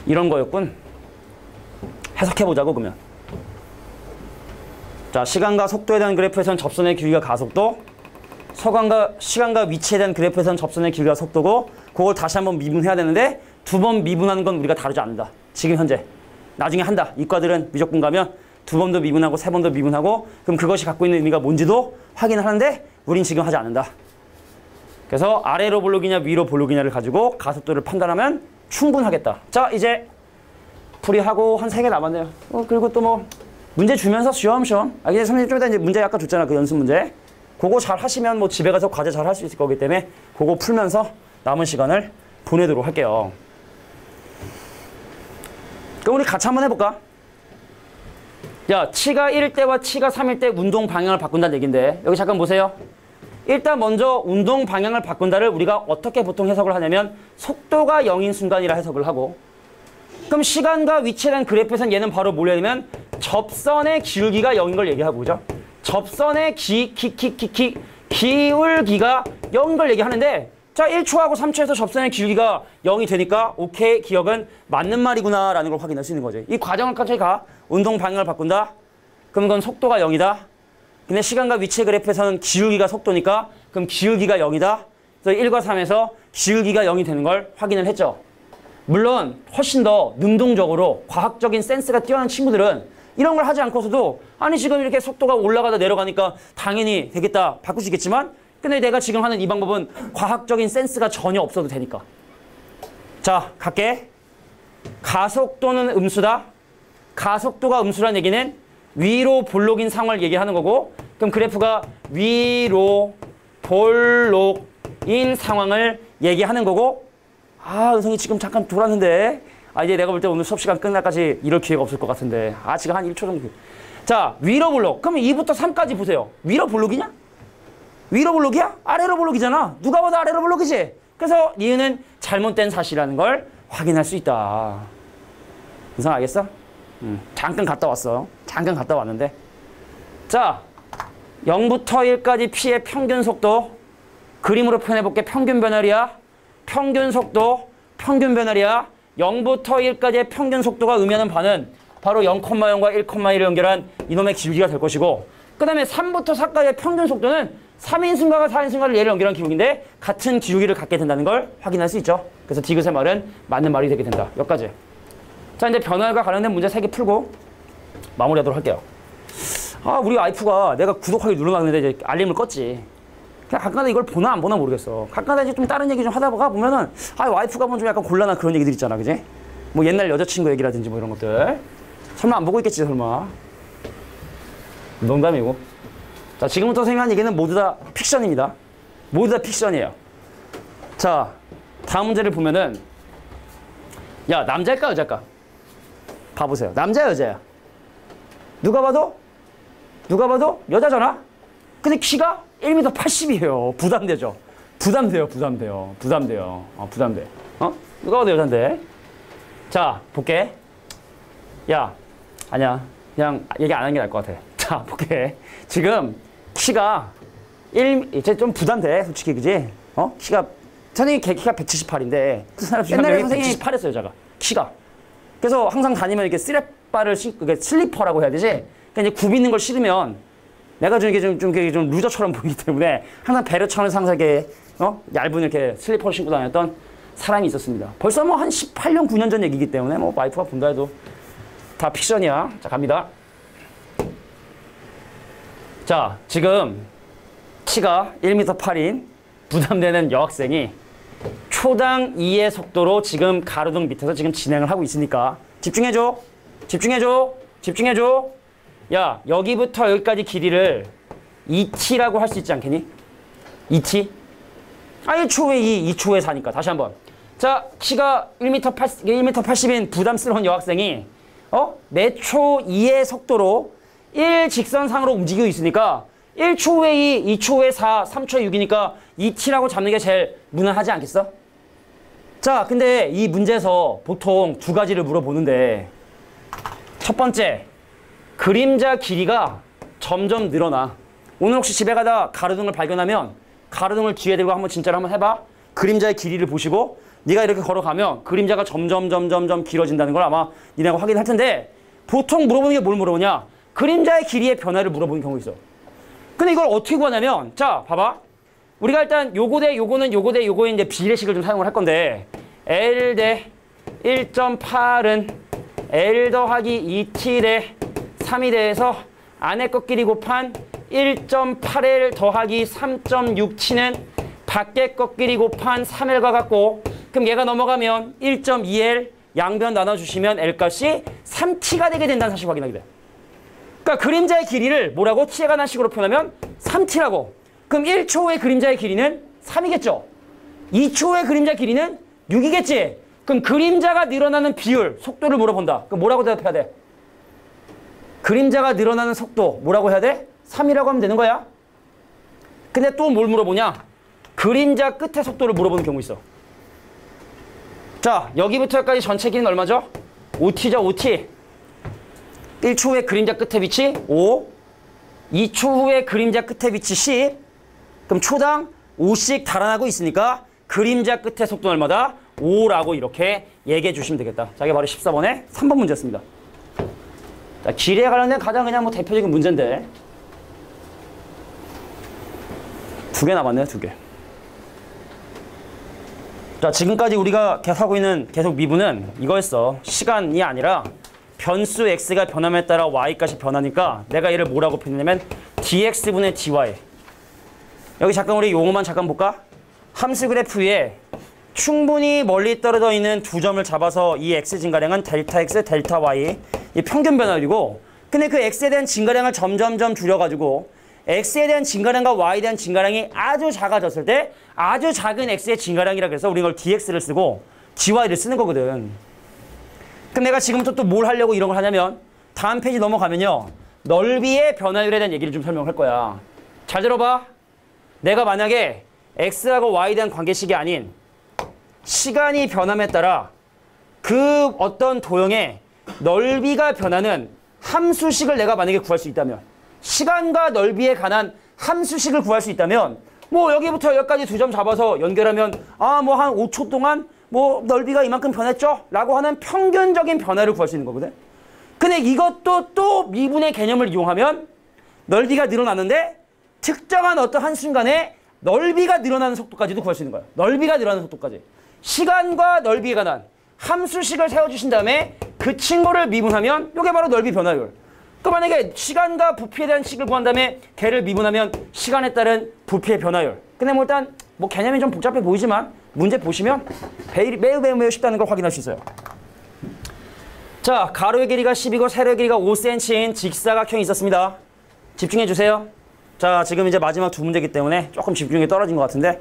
이런 거였군. 해석해 보자고 그러면. 자, 시간과 속도에 대한 그래프에서는 접선의 기울기가 가속도, 시간과 위치에 대한 그래프에서는 접선의 기울기가 속도고, 그걸 다시 한번 미분해야 되는데 2번 미분하는 건 우리가 다루지 않는다. 지금 현재. 나중에 한다. 이과들은 미적분 가면 2번도 미분하고 3번도 미분하고, 그럼 그것이 갖고 있는 의미가 뭔지도 확인을 하는데 우린 지금 하지 않는다. 그래서 아래로 볼록이냐 위로 볼록이냐를 가지고 가속도를 판단하면 충분하겠다. 자, 이제 풀이하고 한 3개 남았네요. 그리고 또 뭐 문제 주면서 쉬엄쉬엄. 이제 선생님 좀 이따 이제 문제 아까 줬잖아. 그 연습 문제. 그거 잘 하시면 뭐 집에 가서 과제 잘 할 수 있을 거기 때문에 그거 풀면서 남은 시간을 보내도록 할게요. 그럼 우리 같이 한번 해볼까? 야, 치가 1일 때와 치가 3일 때 운동 방향을 바꾼다는 얘기인데 여기 잠깐 보세요. 일단 먼저 운동 방향을 바꾼다를 우리가 어떻게 보통 해석을 하냐면 속도가 0인 순간이라 해석을 하고, 그럼 시간과 위치에 대한 그래프에서는 얘는 바로 뭘 해야 되면 접선의 기울기가 0인 걸 얘기하고, 그죠? 접선의 기울기가 0인 걸 얘기하는데, 자, 1초하고 3초에서 접선의 기울기가 0이 되니까 오케이, 기억은 맞는 말이구나 라는 걸 확인할 수 있는 거죠. 이 과정을 같이 가. 운동 방향을 바꾼다. 그럼 그건 속도가 0이다. 근데 시간과 위치의 그래프에서는 기울기가 속도니까 그럼 기울기가 0이다. 그래서 1과 3에서 기울기가 0이 되는 걸 확인을 했죠. 물론 훨씬 더 능동적으로 과학적인 센스가 뛰어난 친구들은 이런 걸 하지 않고서도 아니 지금 이렇게 속도가 올라가다 내려가니까 당연히 되겠다 바꿀 수 있겠지만, 근데 내가 지금 하는 이 방법은 과학적인 센스가 전혀 없어도 되니까. 자, 갈게. 가속도는 음수다. 가속도가 음수란 얘기는 위로 볼록인 상황을 얘기하는 거고, 그럼 그래프가 위로 볼록인 상황을 얘기하는 거고, 아, 은성이 지금 잠깐 돌았는데, 아, 이제 내가 볼 때 오늘 수업 시간 끝날까지 이럴 기회가 없을 것 같은데, 아, 지금 한 1초 정도. 자, 위로 볼록. 그러면 2부터 3까지 보세요. 위로 볼록이냐? 위로 볼록이야? 아래로 볼록이잖아. 누가 봐도 아래로 볼록이지? 그래서 니은은 잘못된 사실이라는 걸 확인할 수 있다. 은성 알겠어? 잠깐 갔다 왔어. 잠깐 갔다 왔는데. 자, 0부터 1까지 P의 평균 속도. 그림으로 표현해볼게. 평균 변화리야. 평균 속도. 평균 변화리야. 0부터 1까지의 평균 속도가 의미하는 바는 바로 0,0과 1,1을 연결한 이놈의 기울기가 될 것이고, 그 다음에 3부터 4까지의 평균 속도는 3인승과가 4인승과를 얘를 연결한 기울기인데 같은 기울기를 갖게 된다는 걸 확인할 수 있죠. 그래서 디귿의 말은 맞는 말이 되게 된다. 여기까지. 자, 이제 변화과 관련된 문제 3개 풀고 마무리하도록 할게요. 아, 우리 와이프가 내가 구독하기 눌러놨는데 이제 알림을 껐지. 그냥 가끔가다 이걸 보나 안 보나 모르겠어. 가끔가다 이제 좀 다른 얘기 좀 하다 보면은 아, 와이프가 보면 좀 약간 곤란한 그런 얘기들 있잖아, 그지? 뭐 옛날 여자친구 얘기라든지 뭐 이런 것들. 설마 안 보고 있겠지, 설마. 농담이고. 자, 지금부터 생각한 얘기는 모두 다 픽션입니다. 모두 다 픽션이에요. 자, 다음 문제를 보면은, 야, 남자일까 여자일까? 봐보세요. 남자야 여자야? 누가 봐도 여자잖아? 근데 키가 1m 80이에요. 부담되죠? 부담돼요. 부담돼. 누가 봐도 여잔데. 자, 볼게. 야, 아니야. 그냥 얘기 안 하는 게 나을 것 같아. 자, 볼게. 지금 키가 이제 좀 부담돼, 솔직히, 그지? 키가, 선생님 키가 178인데, 옛날에 선생님이 178했어요, 여자가. 키가. 그래서 항상 다니면 이렇게 쓰레빠를 신고, 슬리퍼라고 해야 되지? 그러니까 이제 굽 있는 걸 신으면 내가 좀 이게 좀 루저처럼 보이기 때문에 항상 배려천을 상세하게, 얇은 이렇게 슬리퍼를 신고 다녔던 사람이 있었습니다. 벌써 뭐 한 18년, 9년 전 얘기이기 때문에 뭐 와이프가 본다 해도 다 픽션이야. 자, 갑니다. 자, 지금 키가 1m 8인 부담되는 여학생이 초당 2의 속도로 지금 가로등 밑에서 지금 진행을 하고 있으니까 집중해줘. 야, 여기부터 여기까지 길이를 2t라고 할 수 있지 않겠니? 2t? 아, 1초에 2, 2초에 4니까. 다시 한번. 자, 키가 1m 80인 부담스러운 여학생이 매초 2의 속도로 1직선상으로 움직이고 있으니까 1초 후에 2, 2초 후에 4, 3초 후에 6이니까 2t라고 잡는 게 제일 무난하지 않겠어? 자, 근데 이 문제에서 보통 두 가지를 물어보는데, 첫 번째, 그림자 길이가 점점 늘어나. 오늘 혹시 집에 가다 가로등을 발견하면 가로등을 뒤에 대고 진짜로 한번 해봐. 그림자의 길이를 보시고 네가 이렇게 걸어가면 그림자가 점점 길어진다는 걸 아마 니네가 확인할 텐데, 보통 물어보는 게 뭘 물어보냐? 그림자의 길이의 변화를 물어보는 경우가 있어. 근데 이걸 어떻게 구하냐면, 자, 봐봐. 우리가 일단 요거 대 요거는 요거 대 요거의 이제 비례식을 좀 사용을 할 건데, L 대 1.8은 L 더하기 2T 대 3이 대해서 안에 것끼리 곱한 1.8L 더하기 3.6T는 밖에 것끼리 곱한 3L과 같고, 그럼 얘가 넘어가면 1.2L 양변 나눠주시면 L 값이 3T가 되게 된다는 사실 확인하게 돼. 그러니까 그림자의 길이를 뭐라고? T에 관한 식으로 표현하면 3T라고. 그럼 1초 후의 그림자의 길이는 3이겠죠? 2초 후의 그림자 길이는 6이겠지? 그럼 그림자가 늘어나는 비율, 속도를 물어본다. 그럼 뭐라고 대답해야 돼? 그림자가 늘어나는 속도 뭐라고 해야 돼? 3이라고 하면 되는 거야. 근데 또 뭘 물어보냐? 그림자 끝의 속도를 물어보는 경우 있어. 자, 여기부터 여기까지 전체 길이는 얼마죠? 5t죠, 5t. 1초 후에 그림자 끝의 위치 5. 2초 후에 그림자 끝의 위치 10. 그럼 초당 5씩 달아나고 있으니까 그림자 끝의 속도는 얼마다? 5라고 이렇게 얘기해 주시면 되겠다. 자, 이게 바로 14번의 3번 문제였습니다. 자, 길이에 관련된 가장 그냥 뭐 대표적인 문제인데 두 개 남았네요, 두 개. 자, 지금까지 우리가 계속 하고 있는 계속 미분은 이거였어. 시간이 아니라 변수 x가 변함에 따라 y까지 변하니까 내가 얘를 뭐라고 표현하냐면 dx분의 dy. 여기 잠깐 우리 용어만 잠깐 볼까? 함수 그래프 위에 충분히 멀리 떨어져 있는 두 점을 잡아서 이 x 증가량은 델타 x, 델타 y 이 평균 변화율이고, 근데 그 x에 대한 증가량을 점점점 줄여가지고 x에 대한 증가량과 y에 대한 증가량이 아주 작아졌을 때 아주 작은 x의 증가량이라 그래서 우리가 이걸 dx를 쓰고 dy를 쓰는 거거든. 그럼 내가 지금부터 또 뭘 하려고 이런 걸 하냐면 다음 페이지 넘어가면요, 넓이의 변화율에 대한 얘기를 좀 설명할 거야. 잘 들어봐. 내가 만약에 x하고 y에 대한 관계식이 아닌 시간이 변함에 따라 그 어떤 도형의 넓이가 변하는 함수식을 내가 만약에 구할 수 있다면, 시간과 넓이에 관한 함수식을 구할 수 있다면, 뭐 여기부터 여기까지 두 점 잡아서 연결하면 뭐 한 5초 동안 뭐 넓이가 이만큼 변했죠? 라고 하는 평균적인 변화를 구할 수 있는 거거든. 근데 이것도 또 미분의 개념을 이용하면 넓이가 늘어나는데 특정한 어떤 한순간에 넓이가 늘어나는 속도까지도 구할 수 있는 거야. 넓이가 늘어나는 속도까지. 시간과 넓이에 관한 함수식을 세워주신 다음에 그 친구를 미분하면 이게 바로 넓이 변화율. 또 만약에 시간과 부피에 대한 식을 구한 다음에 걔를 미분하면 시간에 따른 부피의 변화율. 근데 뭐 일단 뭐 개념이 좀 복잡해 보이지만 문제 보시면 매우 쉽다는 걸 확인할 수 있어요. 자, 가로의 길이가 10이고 세로의 길이가 5cm인 직사각형이 있었습니다. 집중해 주세요. 자, 지금 이제 마지막 두 문제이기 때문에 조금 집중이 떨어진 것 같은데,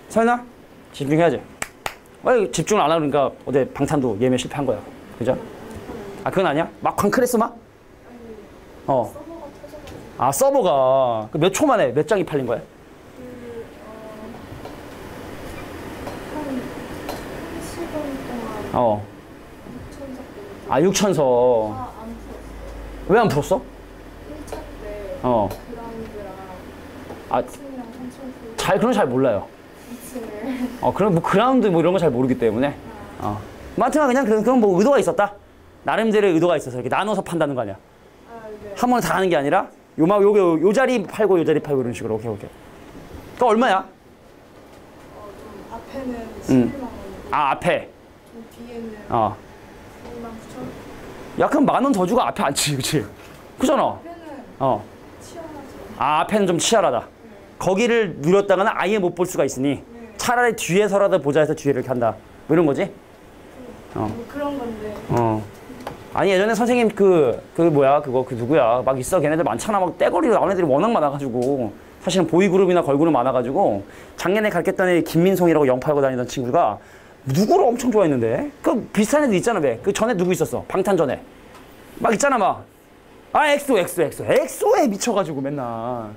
서연아 집중해야지. 왜 집중을 안 하니까 어제 방탄도 예매 실패한 거야. 그죠? 아, 그건 아니야? 막 광클했어 막? 아, 서버가 몇 초 만에 몇 장이 팔린 거야? 한 1시간 동안 6,000서. 왜 안 풀었어? 1차 때 그라운드랑 2층이랑 3층 그런 잘 몰라요. 2층을 그럼 뭐 그라운드 뭐 이런 거 잘 모르기 때문에. 마트가 그냥 그런 뭐 의도가 있었다. 나름대로의 의도가 있어서 이렇게 나눠서 판다는 거 아니야. 네. 한 번에 다 하는 게 아니라 요 자리 팔고 요 자리 팔고 이런 식으로. 오케이. 그거 얼마야? 좀 앞에는 11만 원. 앞에. 좀 뒤에는 2만 9천. 야, 그럼 10,000원 더 주고 앞에 앉지, 그치? 그잖아. 앞에는 치열하죠. 앞에는 좀 치열하다. 네. 거기를 누렸다가는 아예 못 볼 수가 있으니 네. 차라리 뒤에서라도 보자 해서 뒤에를 이렇게 한다. 뭐 이런 거지? 뭐 그런 건데. 아니, 예전에 선생님 그 누구야? 막 있어. 걔네들 많잖아. 막 떼거리로 나온 애들이 워낙 많아가지고. 사실은 보이그룹이나 걸그룹 많아가지고. 작년에 가르쳤던 애 김민송이라고 영파하고 다니던 친구가 누구를 엄청 좋아했는데? 그 비슷한 애들 있잖아, 왜? 그 전에 누구 있었어? 방탄 전에. 막 있잖아, 막. 엑소에 미쳐가지고 맨날.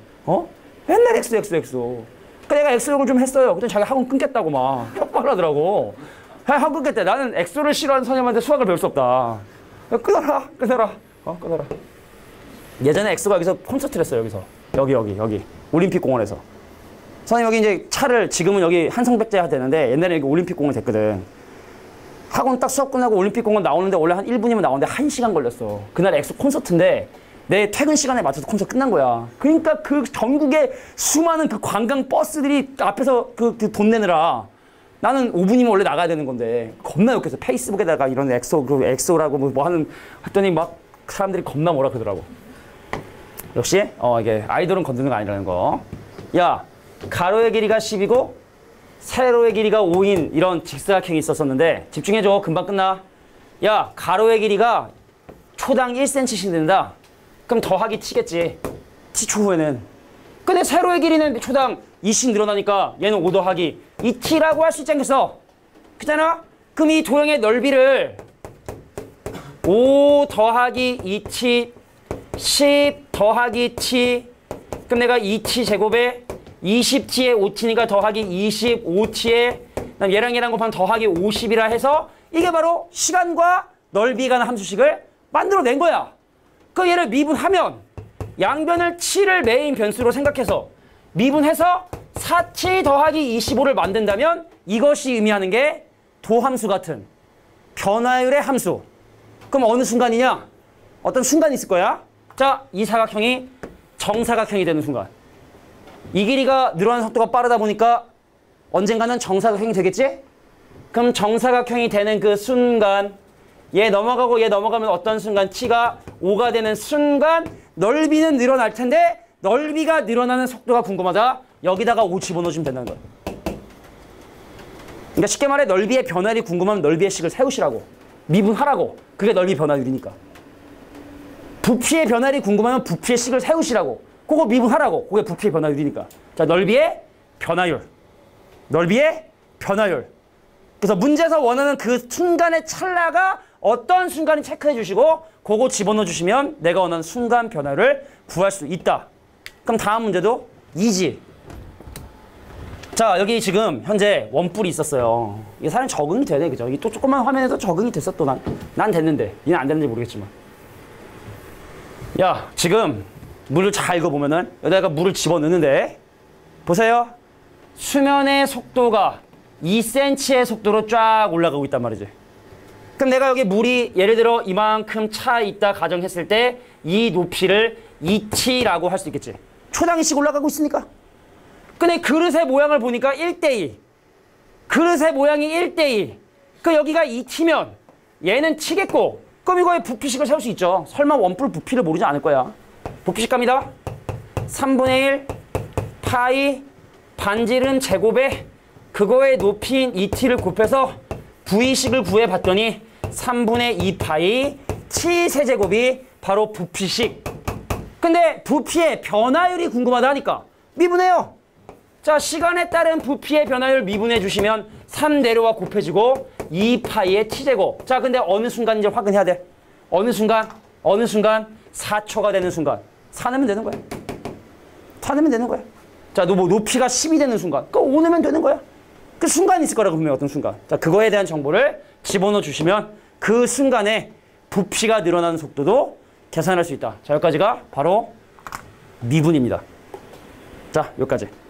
맨날 엑소. 그러니까 내가 엑소를 좀 했어요. 그때 자기 학원 끊겠다고 막 협박을 하더라고. 학원 끊겠대. 나는 엑소를 싫어하는 선생님한테 수학을 배울 수 없다. 끊어라. 끊어라. 예전에 엑소가 여기서 콘서트를 했어요, 여기서. 여기. 올림픽공원에서. 선생님 여기 이제 차를 지금은 여기 한성백제가 되는데 옛날에 여기 올림픽공원 됐거든. 학원 딱 수업 끝나고 올림픽공원 나오는데 원래 한 1분이면 나오는데 1시간 걸렸어. 그날 엑소 콘서트인데 내 퇴근 시간에 맞춰서 콘서트 끝난 거야. 그러니까 그 전국의 수많은 그 관광 버스들이 앞에서 그 돈 내느라 나는 5분이면 원래 나가야 되는 건데 겁나 욕했어. 페이스북에다가 이런 엑소라고 뭐 하는 했더니 막 사람들이 겁나 뭐라 그러더라고. 역시 이게 아이돌은 건드는 거 아니라는 거. 야, 가로의 길이가 10이고 세로의 길이가 5인 이런 직사각형이 있었었는데 집중해줘. 금방 끝나. 야, 가로의 길이가 초당 1cm씩 된다. 그럼 더하기 t겠지. t 초후에는. 근데 세로의 길이는 초당 2씩 늘어나니까 얘는 5 더하기 2t라고 할 수 있지 않겠어? 그잖아? 그럼 이 도형의 넓이를 5 더하기 2t 10 더하기 t 그럼 내가 2t 제곱에 20t에 5t니까 더하기 25t에 그다음 얘랑 곱하면 더하기 50이라 해서 이게 바로 시간과 넓이가 는 함수식을 만들어낸 거야. 그 얘를 미분하면 양변을 t를 메인 변수로 생각해서 미분해서 4t 더하기 25를 만든다면 이것이 의미하는 게 도함수 같은 변화율의 함수. 그럼 어느 순간이냐? 어떤 순간이 있을 거야. 자, 이 사각형이 정사각형이 되는 순간. 이 길이가 늘어나는 속도가 빠르다 보니까 언젠가는 정사각형이 되겠지? 그럼 정사각형이 되는 그 순간 얘 넘어가고 얘 넘어가면 어떤 순간 t가 5가 되는 순간 넓이는 늘어날 텐데 넓이가 늘어나는 속도가 궁금하다. 여기다가 5 집어넣으시면 된다는 거야. 그러니까 쉽게 말해 넓이의 변화율이 궁금하면 넓이의 식을 세우시라고. 미분하라고. 그게 넓이 변화율이니까. 부피의 변화율이 궁금하면 부피의 식을 세우시라고. 그거 미분하라고. 그게 부피의 변화율이니까. 자, 넓이의 변화율. 넓이의 변화율. 그래서 문제에서 원하는 그 순간의 찰나가 어떤 순간이 체크해 주시고 그거 집어넣어 주시면 내가 원하는 순간 변화를 구할 수 있다. 그럼 다음 문제도 이지. 자, 여기 지금 현재 원뿔이 있었어요. 이게 사람이 적응이 되네, 그죠? 이 또 조그만 화면에도 적응이 됐어, 또 난 됐는데. 얘는 안 됐는지 모르겠지만. 야, 지금 물을 잘 읽어보면은 여기다가 물을 집어넣는데 보세요. 수면의 속도가 2cm의 속도로 쫙 올라가고 있단 말이지. 그럼 내가 여기 물이 예를 들어 이만큼 차 있다 가정했을 때 이 높이를 2t라고 할 수 있겠지. 초당이씩 올라가고 있으니까. 근데 그릇의 모양을 보니까 1대2. 그릇의 모양이 1대2. 그 여기가 2t면 얘는 t겠고 그럼 이거에 부피식을 세울 수 있죠. 설마 원뿔 부피를 모르지 않을 거야. 부피식 갑니다. 3분의 1 파이 반지름 제곱에 그거의 높이인 2t를 곱해서 v식을 구해봤더니 3분의 2 파이 t 세제곱이 바로 부피식. 근데 부피의 변화율이 궁금하다 하니까 미분해요. 자, 시간에 따른 부피의 변화율 미분해 주시면 3내려와 곱해지고 2파이의 t제곱. 자, 근데 어느 순간인지 확인해야 돼. 어느 순간? 어느 순간? 4초가 되는 순간. 4 넣으면 되는 거야. 4 넣으면 되는 거야. 자, 뭐 높이가 10이 되는 순간. 그거 5 넣으면 되는 거야. 그 순간이 있을 거라고 분명히 어떤 순간. 자, 그거에 대한 정보를 집어넣어 주시면 그 순간에 부피가 늘어나는 속도도 계산할 수 있다. 자, 여기까지가 바로 미분입니다. 자, 여기까지.